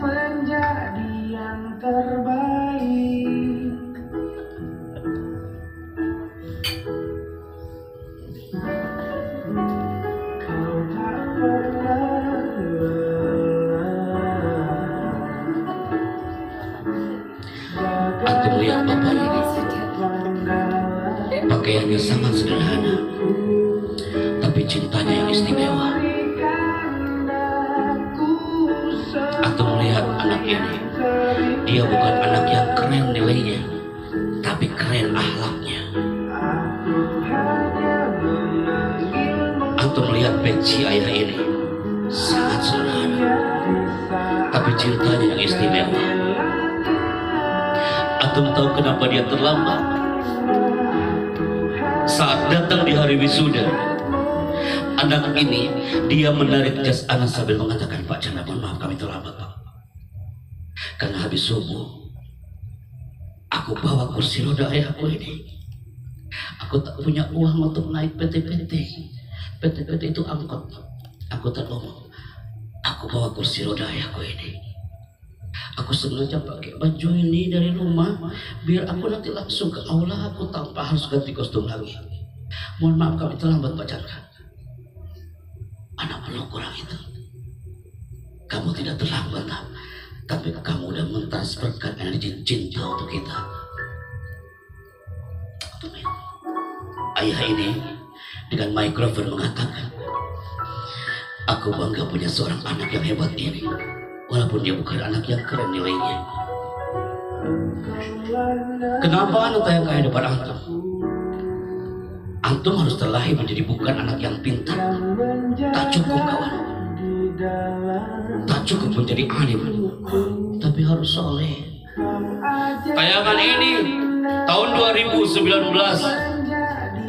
menjadi yang terbaik. Kau tak pernah Antum lihat bapak ini, pakaiannya sangat sederhana, tapi cintanya yang istimewa. Antum lihat anak ini, dia bukan anak yang keren nilainya, tapi keren akhlaknya. Antum lihat peci ayah ini, sangat sederhana, tapi cintanya yang istimewa. Antum tahu kenapa dia terlambat? Saat datang di hari wisuda, anak ini dia menarik jas Anas sambil mengatakan, Pak Chandra, mohon maaf kami terlambat Pak, karena habis subuh aku bawa kursi roda ayahku ini. Aku tak punya uang untuk naik PT-PT. PT-PT itu angkot. Aku tak ngomong, aku bawa kursi roda ayahku ini. Aku sengaja pakai baju ini dari rumah biar aku nanti langsung ke aula, aku tanpa harus ganti kostum lagi. Mohon maaf kami terlambat Pak Chandra. Anak peluk orang itu, kamu tidak terlambat nak, tapi kamu udah mentransferkan energi cinta untuk kita. Ayah ini dengan mikrofon mengatakan, aku bangga punya seorang anak yang hebat ini, walaupun dia bukan anak yang keren nilainya. Kenapa anak yang kaya depan antum? Antum harus terlahir menjadi bukan anak yang pintar. Tak cukup kawan, tak cukup menjadi alim, tapi harus soleh. Tayangan ini tahun 2019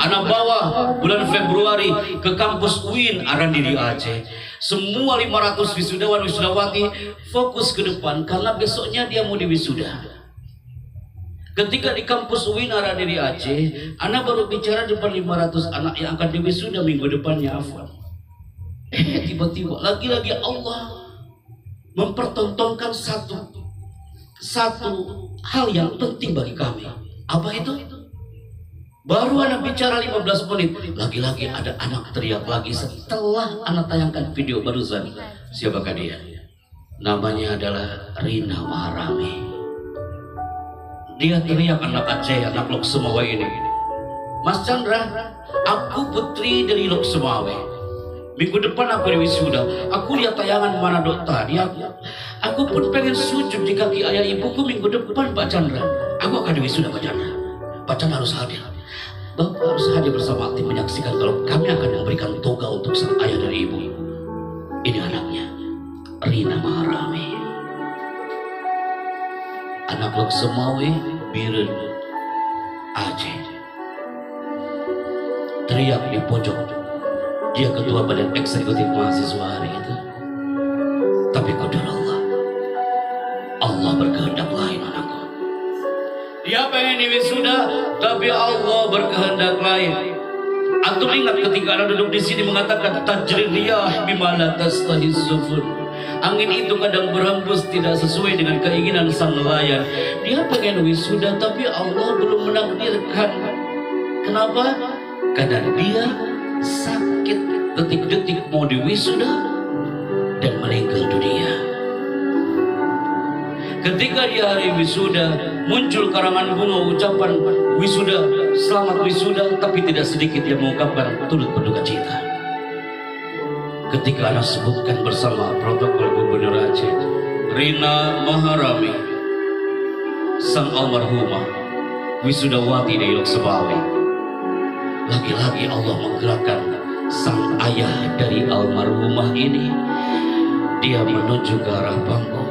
anak bawa bulan Februari ke kampus UIN Arandiri Aceh. Semua 500 wisudawan wisudawati fokus ke depan karena besoknya dia mau diwisuda. Ketika di kampus UIN Arandiri Aceh, anak baru bicara depan 500 anak yang akan diwisuda minggu depannya, afwan. Tiba-tiba lagi-lagi Allah mempertontonkan satu hal yang penting bagi kami. Apa itu? Baru anak bicara 15 menit, lagi-lagi ada anak teriak lagi setelah anak tayangkan video barusan. Siapakah dia? Namanya adalah Rina Maharani. Dia teriak, anak Aceh, anak Lok Sumawe ini, Mas Chandra, aku putri dari Lok Sumawe. Minggu depan aku di wisuda. Aku lihat tayangan Manado tadi. Aku pun pengen sujud di kaki ayah ibuku minggu depan, Pak Chandra. Aku akan di wisuda, Pak Chandra. Pak Chandra harus hadir. Bapak harus hadir bersama tim menyaksikan kalau kami akan memberikan toga untuk sang ayah dan ibu. Ini anaknya, Rina Maharami. Anak Lok Sumawe, Biren, Aceh. Teriak di pojok. Dia ketua badan eksekutif mahasiswa hari itu. Tapi qadar Allah berkehendak lain, anakku. Dia pengen di wisuda, tapi Allah berkehendak lain. Antum ingat ketika anak duduk di sini mengatakan tajri riyah bima la tastahis sufun. Angin itu kadang berhembus tidak sesuai dengan keinginan sang nelayan. Dia pengen wisuda tapi Allah belum menakdirkan. Kenapa? Karena dia sakit detik-detik mau di wisuda dan meninggal dunia. Ketika di hari wisuda muncul karangan bunga ucapan wisuda, selamat wisuda, tapi tidak sedikit yang mengucapkan turut berduka cita. Ketika anak sebutkan bersama protokol Gubernur Aceh, Rina Maharami, sang almarhumah wisudawati dari Lok Sumawe. Lagi-lagi Allah menggerakkan sang ayah dari almarhumah ini. Dia menuju ke arah panggung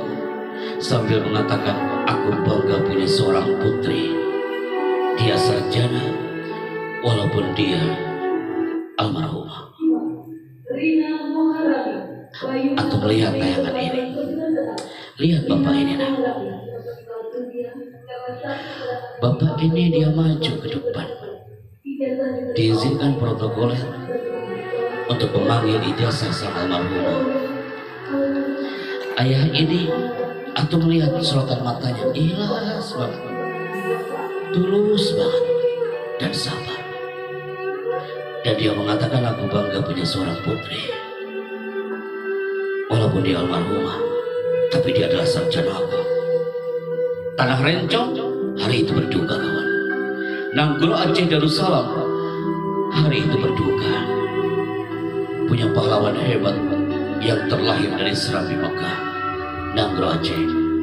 sambil mengatakan, aku bangga punya seorang putri. Dia sarjana walaupun dia almarhumah. Atau melihat tayangan ini, lihat bapak ini, nah. Bapak ini dia maju ke depan, diizinkan protokoler untuk memanggil ijazah sang almarhumah. Ayah ini, atau melihat sorotan matanya ikhlas banget, tulus banget, dan sabar. Dan dia mengatakan, aku bangga punya seorang putri. Walaupun dia almarhumah, tapi dia adalah sarjana aku. Tanah Rencong hari itu berduka, kawan. Nanggul Aceh Darussalam hari itu berduka. Punya pahlawan hebat yang terlahir dari Serambi Mekah, Nanggul Aceh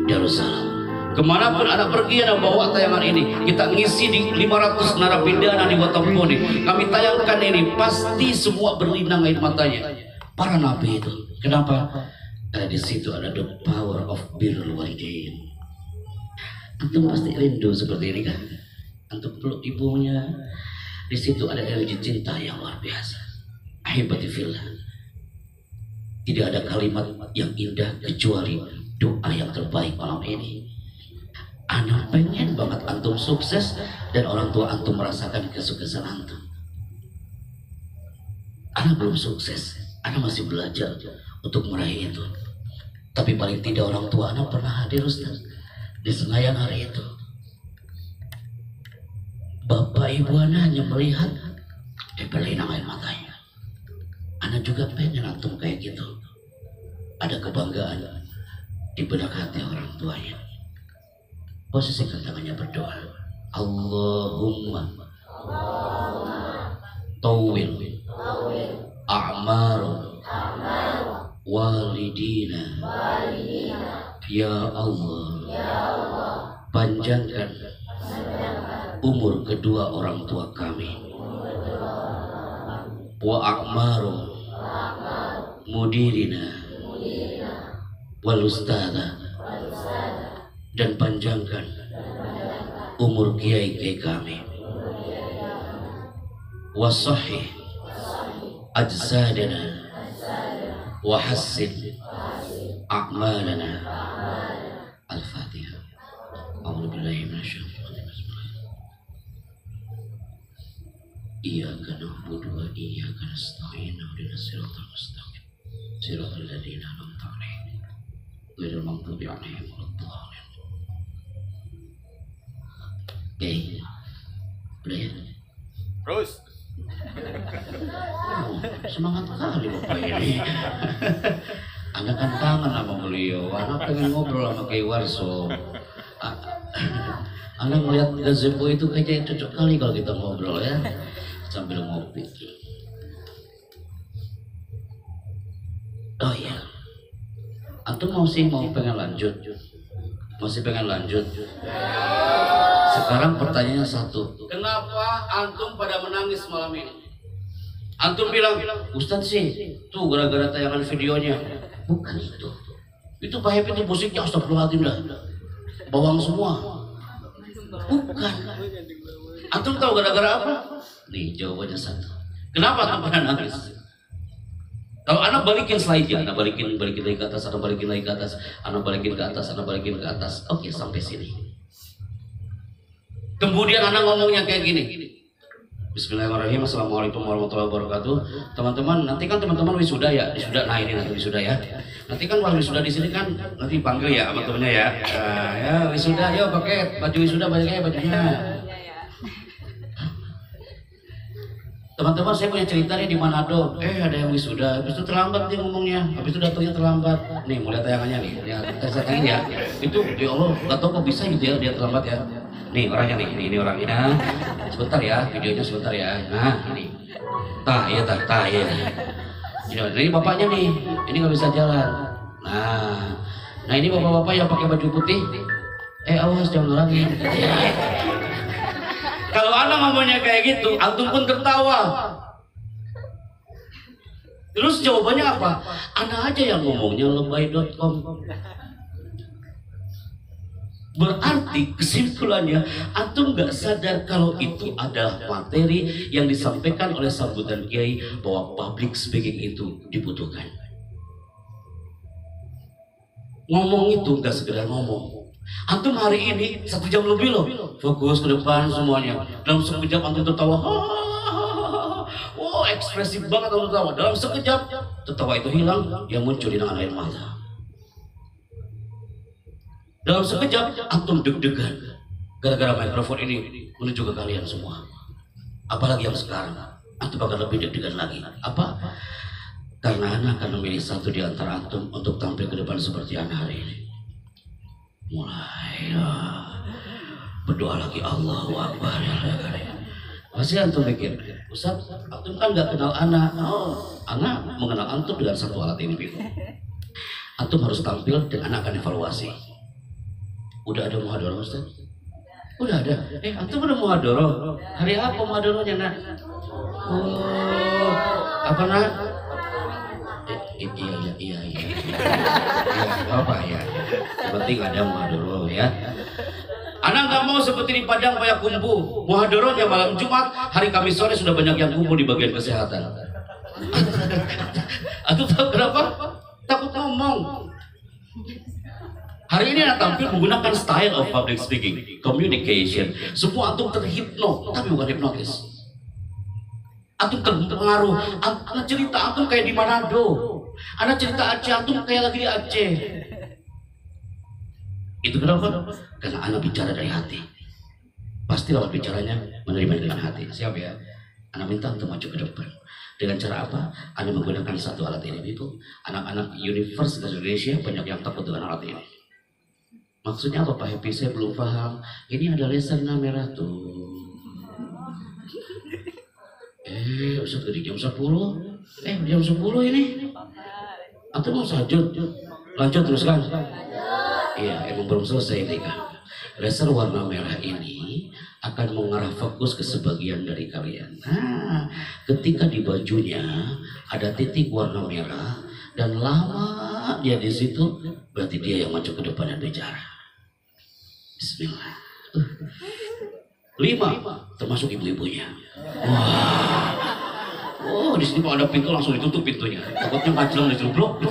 Darussalam. Kemanapun anak pergi, anak bawa tayangan ini. Kita ngisi di 500 narapidana di Watampone. Kami tayangkan ini, pasti semua berlinang air matanya. Para nabi itu. Kenapa? Karena di situ ada the power of birrul walidain. Antum pasti rindu seperti ini kan? Antum peluk ibunya. Di situ ada energi cinta yang luar biasa. Ahibati fillah. Tidak ada kalimat yang indah kecuali doa yang terbaik malam ini. Anak pengen banget antum sukses dan orang tua antum merasakan kesuksesan antum. Anak belum sukses, anak masih belajar untuk meraih itu. Tapi paling tidak orang tua anak pernah hadir, Ustaz, di Senayan hari itu. Bapak ibu anak hanya melihat, berlinang air matanya. Anak juga pengen antum kayak gitu. Ada kebanggaan di benak hati orang tuanya. Posisikan tangannya berdoa. Allahumma tawil a'maru walidina. Ya Allah, panjangkan umur kedua orang tua kami. Wa a'maru mudirina wal ustada, dan panjangkan umur kiai-kiai kami. Wa sahih ajsadana wa hassin a'malana. Al-Fatihah. A'udzu billahi minasyaitonir rajim. Iyyaka na'budu wa iyyaka nasta'in. Ihdinas siratal mustaqim. Siratal ladzina an'amta 'alaihim ghairil maghdubi 'alaihim waladdallin. Oke. Udah ya? Terus. Semangat kali bapak ini. Anak kan kangen sama beliau. Anak pengen ngobrol sama Kiai Warso. Anda melihat gazebo itu kayaknya cocok kali kalau kita ngobrol ya sambil ngopi. Oh iya, antum mau pengen lanjut? Masih pengen lanjut? Sekarang pertanyaannya satu. Kenapa antum pada menangis malam ini? Antum bilang, Ustadz sih, tuh gara-gara tayangan videonya. Bukan itu. Itu Pak Happy itu musiknya astagfirullahaladzim dah. Bawang semua. Bukan. Antum tahu gara-gara apa? Nih jawabannya satu. Kenapa antum pada nangis? Kalau anak balikin slide-nya, anak balikin lagi ke atas, anak balikin lagi ke atas, anak balikin ke atas, anak balikin ke atas. Oke, sampai sini. Kemudian anak ngomongnya kayak gini. Bismillahirrahmanirrahim. Assalamualaikum warahmatullahi wabarakatuh. Teman-teman, nanti kan teman-teman wisuda ya, wisuda. Nah ini nanti wisuda ya. Nanti kan kalau wisuda di sini kan nanti panggil ya sama temennya ya. Nah, ya wisuda, yuk pakai baju wisuda, bajunya. Teman-teman, saya punya cerita nih di Manado. Ada yang wisuda, habis itu terlambat dia ngomongnya, habis itu datangnya terlambat. Nih, mulai tayangannya nih, ya kita tayangin ya. Itu, ya Allah, nggak tahu kok bisa gitu ya dia terlambat ya. Nih orangnya nih, ini orangnya. Sebentar ya, videonya sebentar ya. Nah, ini. Tah ya. Ini bapaknya nih, ini nggak bisa jalan. Nah ini bapak-bapak yang pakai baju putih. Awas jangan ngulangin. Kalau anak ngomongnya kayak gitu, antum pun tertawa. Terus jawabannya apa? Anak aja yang ngomongnya lebay.com. Berarti kesimpulannya, antum nggak sadar kalau itu adalah materi yang disampaikan oleh sambutan kiai bahwa public speaking itu dibutuhkan. Ngomong itu nggak sekedar ngomong. Antum hari ini 1 jam lebih loh, fokus ke depan semuanya. Dalam sekejap antum tertawa, wow ekspresif banget antum tertawa. Dalam sekejap tertawa itu hilang, yang muncul di air mata. Dalam sekejap antum deg-degan gara-gara mikrofon ini menuju ke kalian semua. Apalagi yang sekarang, antum bakal lebih deg-degan lagi. Apa? Karena anak akan memilih satu di antara antum untuk tampil ke depan seperti anak hari ini. Mulai berdoa lagi, Allahu Akbar ya. Pasti antum mikir, Ustaz, antum kan nggak kenal anak. Anak mengenal antum dengan satu alat ini. Antum harus tampil dan anak akan evaluasi. Udah ada muhadharah Ustaz? Udah ada. Antum udah muhadharah. Hari apa muhadharahnya nak? Apa nak? Iya. Apa ya? Yang penting ada muhadharah ya. Anak nggak mau seperti di Padang Payakumbuh. Muhadharahnya malam Jumat, hari Kamis sore sudah banyak yang kumpul di bagian kesehatan. Antum tahu kenapa? Takut ngomong. Hari ini anak tampil menggunakan style of public speaking, communication. Semua antum terhipno, tapi bukan hipnotis. Antum terpengaruh. Anak cerita antum kayak di Manado. Anak cerita Aceh antum kayak lagi di Aceh. Itu kenapa? Karena anak bicara dari hati. Pasti lawan bicaranya menerima dengan hati. Siap ya? Anak minta untuk maju ke depan. Dengan cara apa? Anak menggunakan satu alat ini. Itu anak-anak Universitas Indonesia banyak yang takut dengan alat ini. Maksudnya apa Pak Happy? Saya belum paham. Ini ada lasernya merah tuh. Ustaz tadi jam 10. Jam 10 ini. Atau mau sajud? Lanjut teruskan. Iya, emang belum selesai nih kan. Laser warna merah ini akan mengarah fokus ke sebagian dari kalian. Nah, ketika di bajunya ada titik warna merah dan lama dia di situ, berarti dia yang maju ke depan dan bicara. Bismillah. 5, termasuk ibu-ibunya. Wah, di sini kalau ada pintu langsung ditutup pintunya. Takutnya majelang dicelupluk.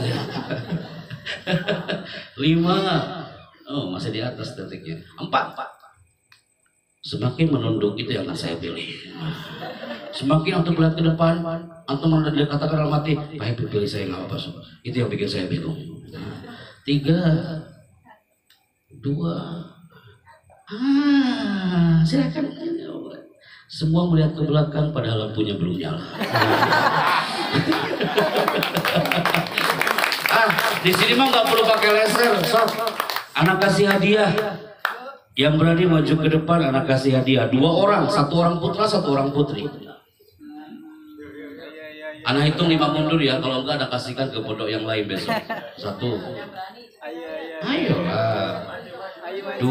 5, masih di atas detiknya. 4. Semakin menunduk itu yang akan saya pilih. Semakin antum melihat ke depan, antum katakan dalam hati, Pak Happy pilih saya nggak apa-apa. Itu yang bikin saya bingung. 3, 2, silakan. Semua melihat ke belakang padahal lampunya belum nyala. Di sini mah nggak perlu pakai laser, sob. Anak kasih hadiah. Yang berani maju ke depan anak kasih hadiah. 2 orang, 1 orang putra, 1 orang putri. Anak hitung 5 mundur ya, kalau enggak ada kasihkan ke pondok yang lain besok. 1. Ayolah. 2.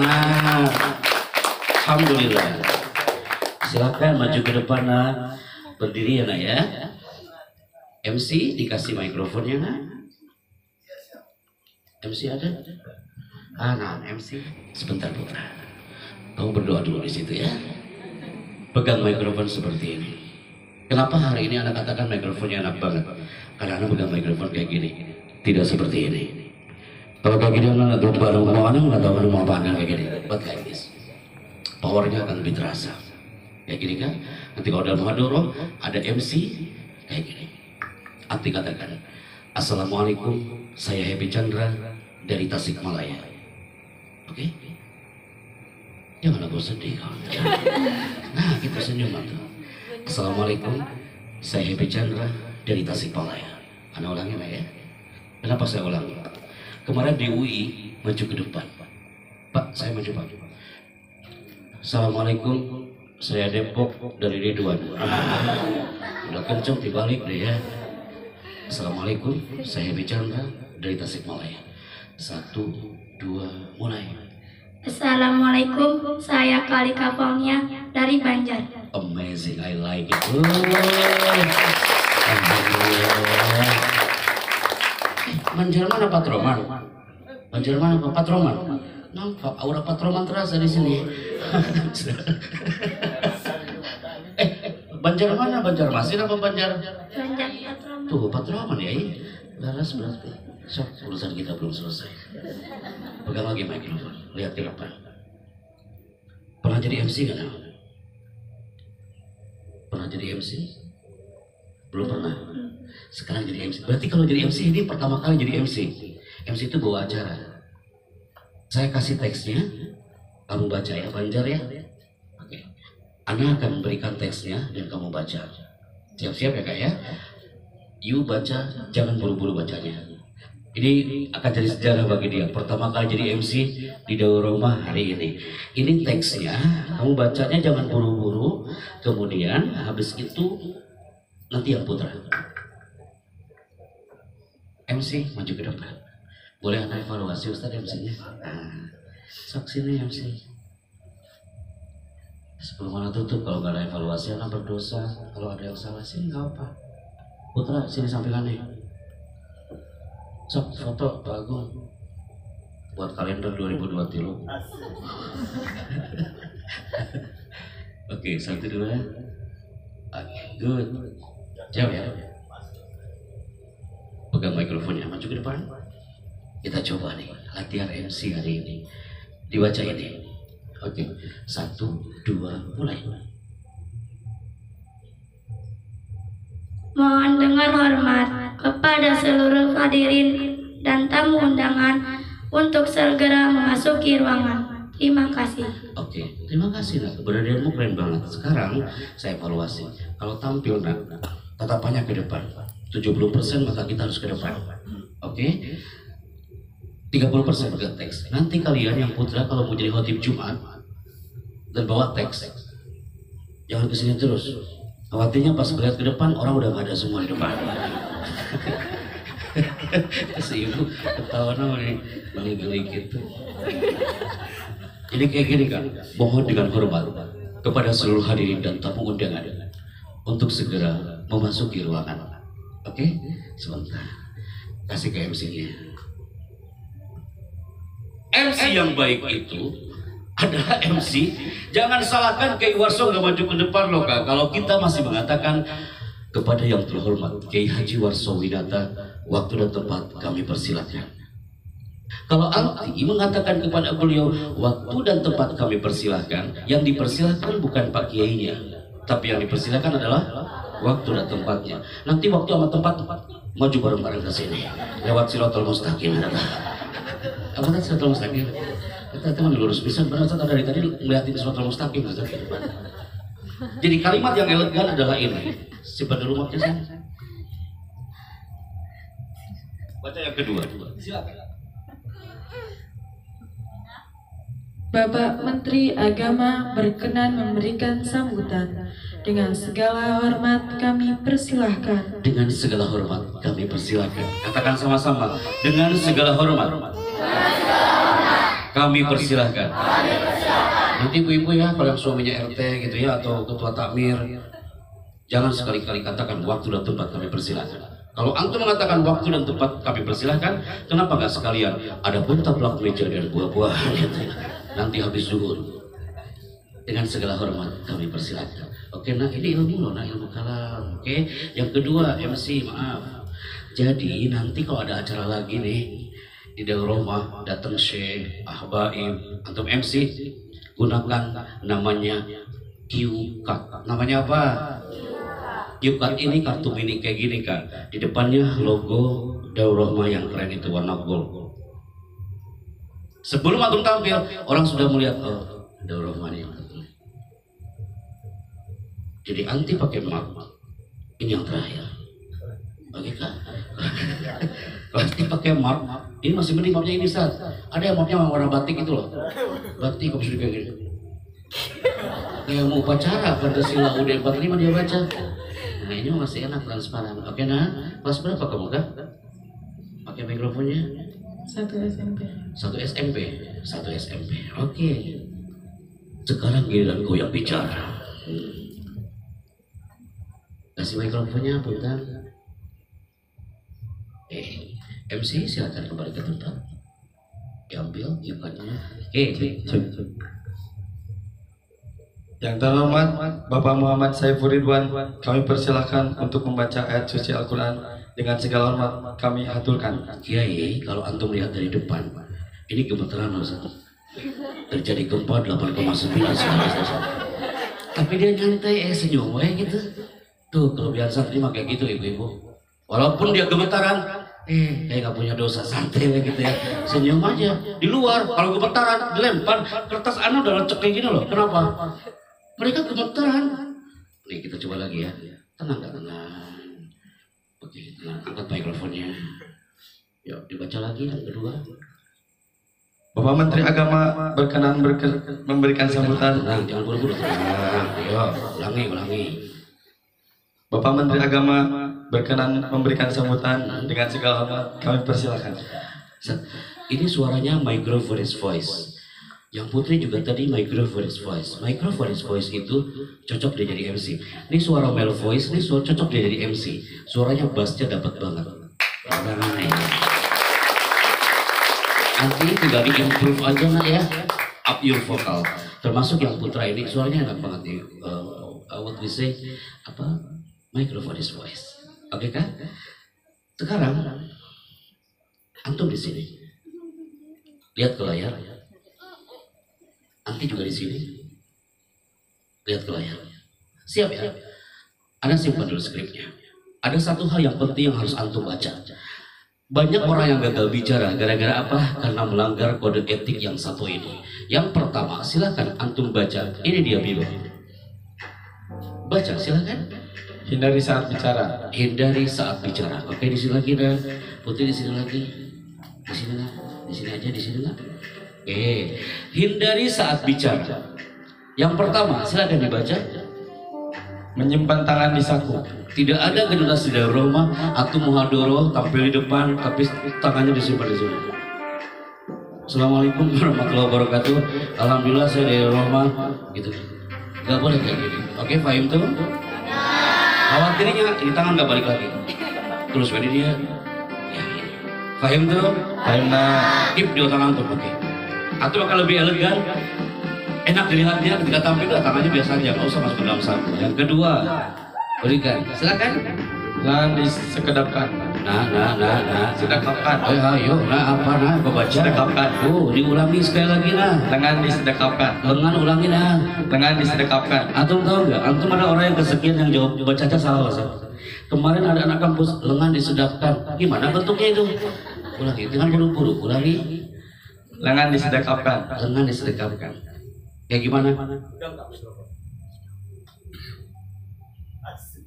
Nah, alhamdulillah. Silakan maju ke depan nak. Berdiri ya nak ya. MC dikasih mikrofonnya nak. MC ada? Nah, MC. Sebentar putra. Kamu berdoa dulu di situ ya. Pegang mikrofon seperti ini. Kenapa hari ini anak katakan mikrofonnya enak banget? Karena anak pegang mikrofon kayak gini. Tidak seperti ini. Kalau kayak gini anak tuh bareng sama anak nggak tahu mau apa kayak gini. Buat kayak gini. Powernya akan lebih terasa. Kayak gini kan? Nanti kalau dalam hadroh ada MC kayak gini. Arti katakan, Assalamualaikum, saya Happy Chandra dari Tasikmalaya. Oke? Jangan aku sedih kawan. Nah, kita senyum tuh. Assalamualaikum, saya Happy Chandra dari Tasikmalaya. Anda ulangin ya. Kenapa saya ulangi? Kemarin di UI maju ke depan. Pak, saya maju Pak. Assalamualaikum, saya Depok dari Ridwan. Udah kenceng dibalik deh ya. Assalamualaikum, saya Happy Chandra dari Tasikmalaya. 1, 2, mulai. Assalamualaikum, saya Kali Kapalnya dari Banjar. Amazing, I like it. Alhamdulillah. Banjar mana Patroman? Banjar mana Pak Patroman? Nampak aura Patroman terasa di sini. Banjar mana? Banjarmasin apa Banjar? Banjar Patroman. Tuh Patroman ya ini. Laras berarti. Sok, urusan kita belum selesai. Pegang lagi mikrofon, lihat ke depan. Pernah jadi MC kan? Pernah jadi MC? Belum pernah. Sekarang jadi MC. Berarti kalau jadi MC ini pertama kali jadi MC. MC itu bawa acara. Saya kasih teksnya, kamu baca ya Banjar ya. Oke. Ana akan memberikan teksnya dan kamu baca. Siap-siap ya kak ya. You baca, jangan buru-buru bacanya. Ini akan jadi sejarah bagi dia. Pertama kali jadi MC di Daur Rumah hari ini. Ini teksnya, kamu bacanya jangan buru-buru. Kemudian habis itu nanti yang putra. MC maju ke depan. Boleh anda evaluasi Ustaz MC-nya? Nah, sok sini MC. Sebelum anak tutup, kalau nggak ada evaluasi anak berdosa. Kalau ada yang salah sini nggak apa. Putra sini sampingannya. Sok foto Pak Agung buat kalender 2023. Oke, 1 2 ya. Oke, good. Jauh ya. Pegang mikrofonnya, maju ke depan. Kita coba nih latihan MC hari ini. Dibaca ini. Oke, 1 2 mulai. Mohon dengar hormat kepada seluruh hadirin dan tamu undangan untuk segera memasuki ruangan. Terima kasih. Oke, terima kasih nak. Keberadaanmu keren banget. Sekarang saya evaluasi. Kalau tampil nak, tatapannya ke depan. 70% maka kita harus ke depan. Oke? 30% ke teks. Nanti kalian yang putra kalau mau jadi khotib Jumat dan bawa teks, jangan kesini terus. Khawatirnya pas melihat ke depan orang udah gak ada semua di depan. Si ibu ketawa nih geli-geli gitu. Jadi kayak gini kan, mohon dengan hormat kepada seluruh hadirin dan tamu undangan untuk segera memasuki ruangan. Oke, sebentar. Kasih ke MC-nya. MC yang baik itu adalah MC. Jangan salahkan Kiai Warso nggak maju ke depan loh kak. Kalau kita masih mengatakan kepada yang terhormat Kiai Haji Warso Winata, waktu dan tempat kami persilakan. Kalau anti mengatakan kepada beliau waktu dan tempat kami persilahkan, yang dipersilahkan bukan Pak Kiainya, tapi yang dipersilahkan adalah waktu dan tempatnya. Nanti waktu sama tempat maju bareng-bareng ke sini lewat Siratal Mustaqim. Apa tadi Siratal Mustaqim? Kita teman lurus bisa benar Ustaz, dari tadi melihatin Siratal Mustaqim. Jadi kalimat yang elegan adalah ini. Simpan dulu maknya saya. Baca yang kedua. Silakan. Bapak Menteri Agama berkenan memberikan sambutan. Dengan segala hormat kami persilahkan. Dengan segala hormat kami persilahkan. Katakan sama-sama. Dengan segala hormat kami persilahkan. Nanti ibu-ibu ya, kalau suaminya RT gitu ya, atau ketua takmir, jangan sekali-kali katakan waktu dan tempat kami persilahkan. Kalau antum mengatakan waktu dan tempat kami persilahkan, kenapa nggak sekalian ada pun taplak meja dan buah-buahan gitu ya. Nanti habis zuhur. Dengan segala hormat kami persilahkan. Oke, nah ini ilmu loh, nah ilmu kalam. Oke, yang kedua MC, maaf. Jadi nanti kalau ada acara lagi nih di Darul Rahmah, datang Syekh, Ahbaib, antum MC, gunakan namanya Q-Card. Namanya apa? Q-Card ini kartu mini kayak gini kan. Di depannya logo Darul Rahmah yang keren itu warna gold. Sebelum antum tampil, orang sudah melihat, oh Darul Rahmah yang tertulis. Jadi anti pakai map. Ini yang terakhir. Oke kan? Kalau anti pakai map, ini masih mending mapnya ini Ustaz. Ada yang mapnya warna batik itu loh. Batik kok bisa kayak gini. Kayak mau upacara Pancasila UUD 45 dia baca. Nah ini masih enak transparan. Oke nah, kelas berapa kamu kan? Pakai mikrofonnya? 1 SMP. 1 SMP. Oke. Sekarang giliran kau yang bicara. Kasih mikrofonnya, Punten. MC silakan kembali ke tempat. Diambil ikannya. Yang terhormat Bapak Muhammad Saiful Ridwan, kami persilahkan untuk membaca ayat suci Al-Quran. Dengan segala hormat kami aturkan. Kiai, kalau antum lihat dari depan, ini gemeteran Ustaz. Terjadi gempa 8,9 tapi dia nyantai, senyum gitu. Tuh kelebihan santri mah kayak gitu ibu-ibu. Walaupun dia gemetaran, kayak nggak punya dosa, santai gitu ya. Senyum aja. Di luar kalau gemetaran dilempar kertas anu udah lecek kayak gini loh. Kenapa? Mereka gemetaran. Nih kita coba lagi ya. Tenang. Oke, tenang. Angkat mikrofonnya. Yuk dibaca lagi yang kedua. Bapak Menteri Agama berkenan memberikan sambutan. Tenang, jangan buru-buru. Tenang. Yuk, ulangi. Bapak Menteri Agama berkenan memberikan sambutan. Dengan segala hormat kami persilahkan. Ini suaranya microphone voice. Yang Putri juga tadi microphone voice. Microphone voice itu cocok dia jadi MC. Ini suara male voice, ini suara cocok dia jadi MC. Suaranya bassnya dapat banget. Nanti tinggal di-improve aja nak ya. Up your vocal. Termasuk yang Putra ini suaranya enak banget nih. What we say apa? Microphone voice. Oke kan? Sekarang antum di sini. Lihat ke layar. Anti juga di sini. Lihat ke layar. Siap ya? Anda simpan dulu skripnya. Ada satu hal yang penting yang harus antum baca. Banyak orang yang gagal bicara gara-gara apa? Karena melanggar kode etik yang satu ini. Yang pertama, silakan antum baca. Ini dia Bimo. Baca silakan. Hindari saat bicara. Hindari saat bicara. Oke, di sini lagi dah. Putri di sini lagi. Di sini lah. Di sini aja, di sini lah. Oke. Hindari saat bicara. Yang pertama, silakan dibaca. Menyimpan tangan di saku. Tidak ada generasi dari Roma atau muhadoroh tampil di depan tapi tangannya disimpan di sini. Assalamualaikum warahmatullahi wabarakatuh. Alhamdulillah saya dari Roma. Gitu. Gak boleh kayak gini. Oke, fahim tuh? Khawatirnya di tangan gak balik lagi. Terus ini dia. Ya, ini. Fahim tuh? Fahim nah. Keep di tangan tuh. Oke. Atau bakal lebih elegan. Enak dilihatnya ketika tampil tangannya biasa aja, nggak usah masuk ke dalam saku. Yang kedua, berikan, silakan. Jangan disekedapkan. Nah. Sedekapkan. Ayo, apa kau baca? Sedekapkan. Diulangi sekali lagi Dengan disedekapkan. Lengan ulangi Dengan disedekapkan. Antum tahu nggak? Antum ada orang yang kesekian yang jawab baca aja salah loh. Kemarin ada anak kampus lengan disedekapkan. Gimana bentuknya itu? Ulangi, jangan buru-buru. Ulangi. Lengan disedekapkan. Lengan disedekapkan. Kayak gimana?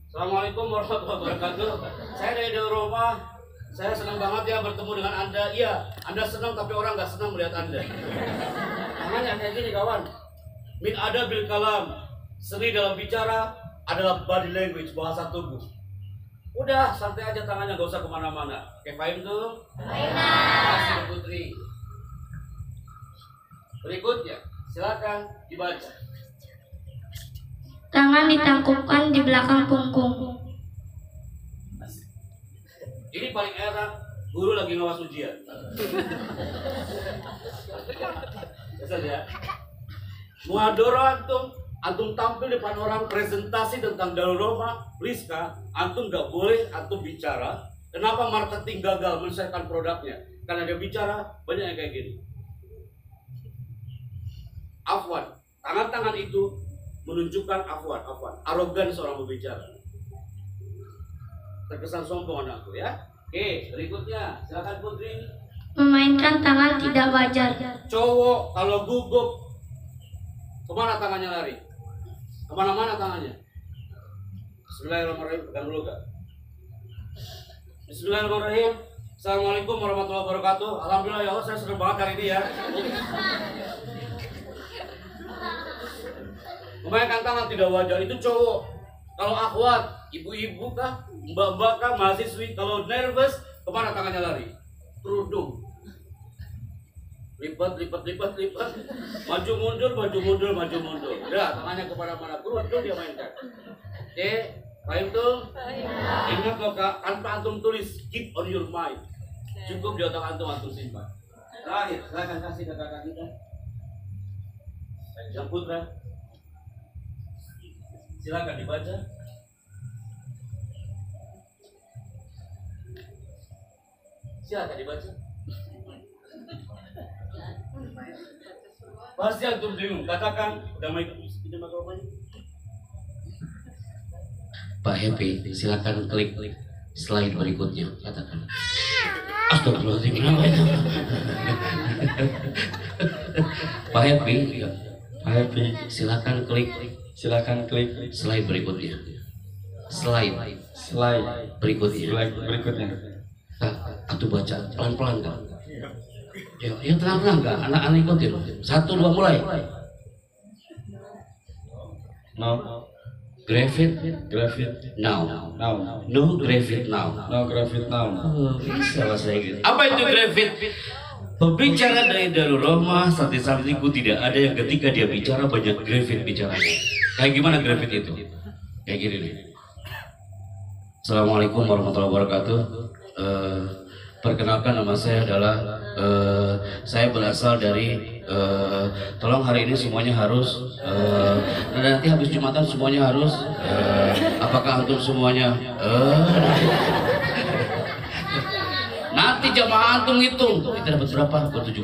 Assalamualaikum warahmatullahi wabarakatuh. Saya dari Roma. Saya senang banget ya bertemu dengan Anda. Iya, Anda senang tapi orang nggak senang melihat Anda. tangannya kayak gini kawan. Min ada bil kalam, seni dalam bicara adalah body language, bahasa tubuh. Udah santai aja tangannya, gak usah kemana-mana. Oke, paham tuh? Terima kasih Putri. Berikutnya, silakan dibaca. Tangan ditangkupkan di belakang punggung. Ini paling enak, guru lagi ngawas ujian. Bisa ya? Muhadoro antum tampil depan orang presentasi tentang Darul Roma, please kak, antum gak boleh antum bicara. Kenapa marketing gagal menyelesaikan produknya? Karena dia bicara banyak yang kayak gini. Afwan, tangan-tangan itu menunjukkan afwan, arogan seorang berbicara. Terkesan sombong anakku ya. Oke, berikutnya silakan Putri. Memainkan tangan tidak wajar. Cowok kalau gugup kemana tangannya lari? Kemana-mana tangannya. Bismillahirrahmanirrahim. Pegang dulu kak. Bismillahirrahmanirrahim. Assalamualaikum warahmatullahi wabarakatuh. Alhamdulillah ya Allah, saya senang banget hari ini ya. Memainkan tangan tidak wajar itu cowok. Kalau akhwat, ibu-ibu kah, mbak-mbak kah, mahasiswi, kalau nervous kemana tangannya lari? Kerudung. Lipat. Maju mundur. Udah, tangannya kepada mana? Kerudung dia mainkan. Oke, paham tuh? Ingat loh kak, tanpa antum tulis, keep on your mind. Cukup di otak antum simpan. Terakhir, silakan kasih ke kakak kita. Yang Putra. Silakan dibaca. Silakan dibaca. Pasti antum bingung. Katakan, udah mau ikut mikrofonnya. Pak Happy, silakan klik slide berikutnya. Katakan. Astagfirullahaladzim, kenapa itu? Pak Happy, silakan klik slide berikutnya. Slide berikutnya. Atau baca pelan-pelan kan? Ya tenang kan? Anak-anak ikutin. 1, 2 mulai. No. Gravid now. No gravid now. Oh, bisa bahasa Inggris. Apa itu gravid? Pembicara dari Darul Roma saat-saatiku tidak ada yang ketika dia bicara banyak gravid bicaranya. Kayak gimana gravid itu? Kayak gini nih. Assalamualaikum warahmatullahi wabarakatuh. Perkenalkan nama saya adalah saya berasal dari tolong hari ini semuanya harus nanti habis Jumatan semuanya harus apakah antum semuanya nanti jamaah antum hitung kita dapat berapa? 17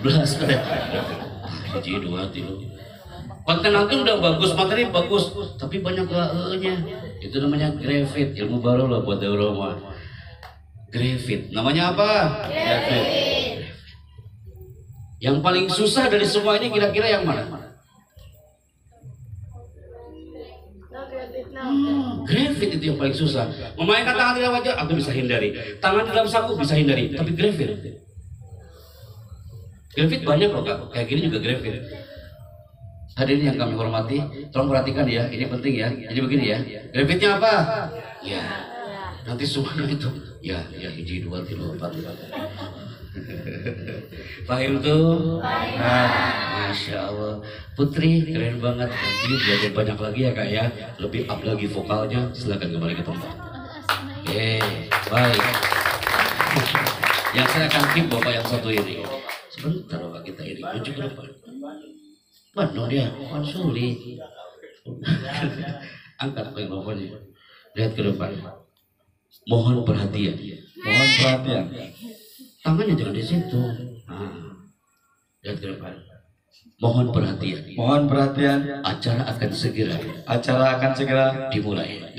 jadi 2 konten antum udah bagus, materi bagus tapi banyak nya itu namanya gravid, ilmu baru loh buat Darul Roma. Gravid, namanya apa? Gravid. Yang paling susah dari semua ini kira-kira yang mana? Gravid itu yang paling susah. Memainkan tangan tidak wajar, aku bisa hindari. Tangan dalam saku bisa hindari, tapi gravid. Gravid banyak loh kak, kayak gini juga gravid. Hadirin yang kami hormati, tolong perhatikan ya, ini penting ya. Jadi begini ya, gravidnya apa? Ya. Nanti semuanya itu ya hiji 2 3 4 paham tuh? Masya Allah Putri keren banget nanti belajar banyak lagi ya kak ya lebih up lagi vokalnya silakan kembali ke tempat. Oke baik yang saya akan keep bapak yang satu ini sebentar bapak kita ini maju ke depan penuh dia sulit angkat mikrofonnya lihat ke depan. Mohon perhatian. Tangannya jangan di situ. Lihat ke depan. Mohon perhatian. Acara akan segera dimulai.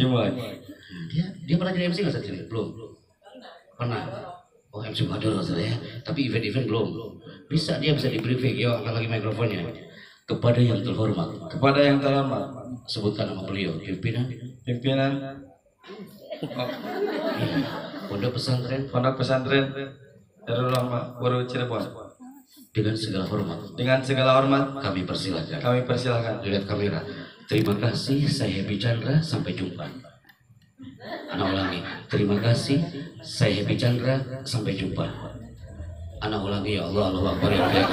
Dia pernah jadi MC nggak saat ini? Belum. Pernah. Oh MC Madura ya. Tapi event belum. Bisa di briefing. Yo angkat lagi mikrofonnya. Kepada yang terhormat. Sebutkan nama beliau. Pimpinan. Pondok pesantren Darul Roma Baru Cirebon. Dengan segala hormat. Dengan segala hormat Kami persilakan. kami persilahkan. Lihat kamera. Terima kasih, saya Happy Chandra, sampai jumpa. Anak ulangi. Terima kasih, saya Happy Chandra, sampai jumpa. Anak ulangi, ya Allah, Allah Akbar, ya kalian.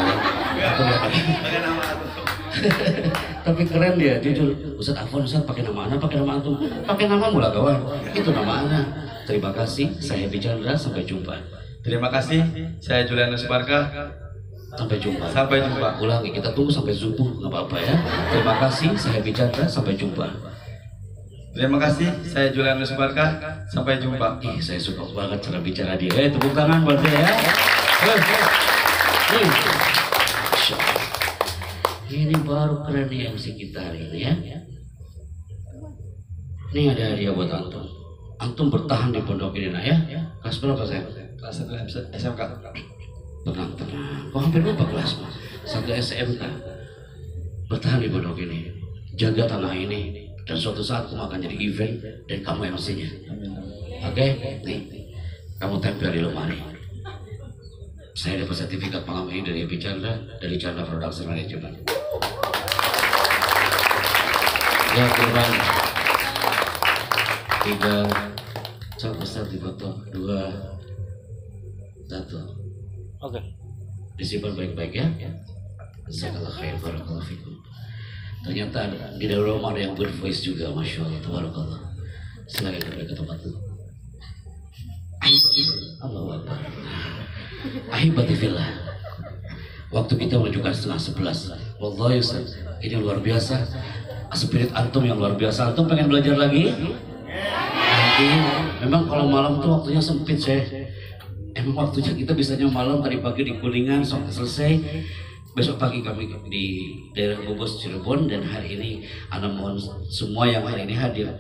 Tapi keren dia, jujur. Ustaz Afwan, Ustaz pakai nama anak, pakai nama antum, pakai nama mula kawan. Itu nama anak. Terima kasih, saya Happy Chandra, sampai jumpa. Terima kasih, saya Julianus Barkah. Sampai jumpa. Sampai jumpa. Ulangi, kita tunggu sampai subuh, nggak apa-apa ya. Terima kasih, saya Happy Chandra, sampai jumpa. Terima kasih, saya Julianus Barkah. Sampai jumpa. Ih, saya suka banget cara bicara dia. Tepuk tangan buat dia ya. Ini baru keren nih MC kita hari ini ya. Ini ada hadiah buat antum. Antum bertahan di pondok ini, nah ya. Kelas berapa saya? Kelas 1 SMK. Tenang. Kok hampir lupa kelas mas? 1 SMK. Bertahan di pondok ini. Jaga tanah ini. Dan suatu saat kamu akan jadi event dan kamu MC-nya. Oke? Nih. Kamu tempel di lemari. Saya dapat sertifikat malam ini dari Happy Chandra, dari Chandra Production Management. Ya, kurang 3, coba besar di foto 2, 1. Oke. Disimpan baik-baik ya. Jazakallah khair, barakallahu fikum. Ternyata di dalam rumah ada yang good voice juga, masya Allah, tabarakallah. Silakan kembali ke tempat itu. Allahu Akbar. Ahibati fillah. Waktu kita menunjukkan 10:30. Wallahi Ustaz, ini luar biasa. Spirit antum yang luar biasa. Antum pengen belajar lagi? Nanti, memang kalau malam tuh waktunya sempit saya. Emang waktunya kita bisanya malam, tadi pagi di Kuningan sampai selesai. Besok pagi kami di daerah Bogor, Cirebon, dan hari ini anak mohon semua yang hari ini hadir.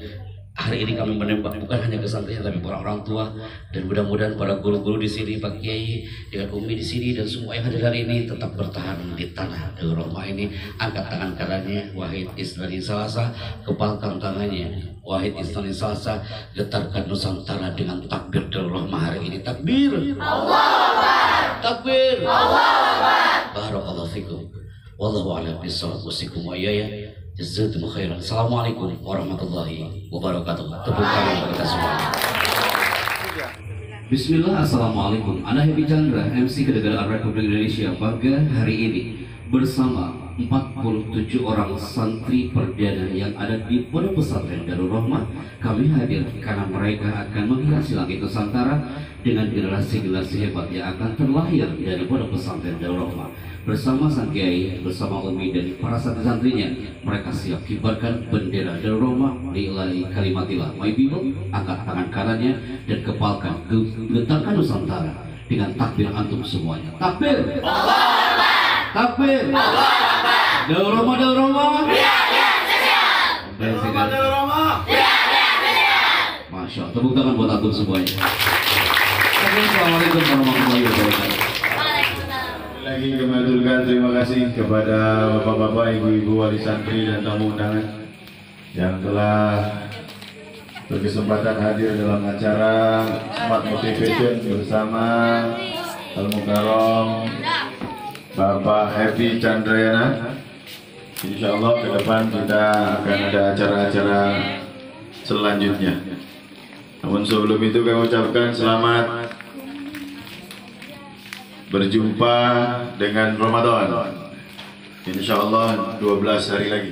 Hari ini kami menembak bukan hanya ke santrinya tapi para orang tua, dan mudah-mudahan para guru-guru di sini, Pak Kiai dengan Umi di sini, dan semua yang hadir hari ini tetap bertahan di tanah Darul Rahmah ini. Angkat tangan kanannya, Wahid Isnani Salasa, kepalkan tangannya, Wahid Isnani Salasa, getarkan Nusantara dengan takbir Darul Rahmah hari ini. Takbir, Allahu Akbar. Takbir, Allahu Akbar. Barakallahu fikum. Wallahu a'lam bishawab. Wasikum wa iyaya. Jazakumullah khairan. Assalamualaikum warahmatullahi wabarakatuh. Tepuk tangan untuk kita semua. Bismillah, assalamualaikum. Ana Happy Chandra, MC Kenegaraan Republik Indonesia pada hari ini bersama 47 orang santri perdana yang ada di Pondok Pesantren Darul Rahmah. Kami hadir karena mereka akan menghiasi langit Nusantara dengan generasi-generasi hebat yang akan terlahir dari Pondok Pesantren Darul Rahmah. Bersama Sang Kiai, bersama Umi dan para santri-santrinya, mereka siap kibarkan bendera Darul Rahmah lillahi kalimatillah. My people, angkat tangan kanannya dan kepalkan, getarkan Nusantara dengan takbir antum semuanya. Takbir, takbir, Darul Rahmah, Darul Rahmah. Darul Rahmah. Masya Allah, tepuk tangan buat antum semuanya. Assalamualaikum warahmatullahi wabarakatuh. Lagi kami aturkan terima kasih kepada bapak-bapak, ibu-ibu, wali santri dan tamu undangan yang telah berkesempatan hadir dalam acara Smart Motivation bersama Al-Mukarram Bapak Happy Chandrayana. Insya Allah ke depan kita akan ada acara-acara selanjutnya. Namun sebelum itu kami ucapkan selamat berjumpa dengan Ramadan. Insya Allah 12 hari lagi.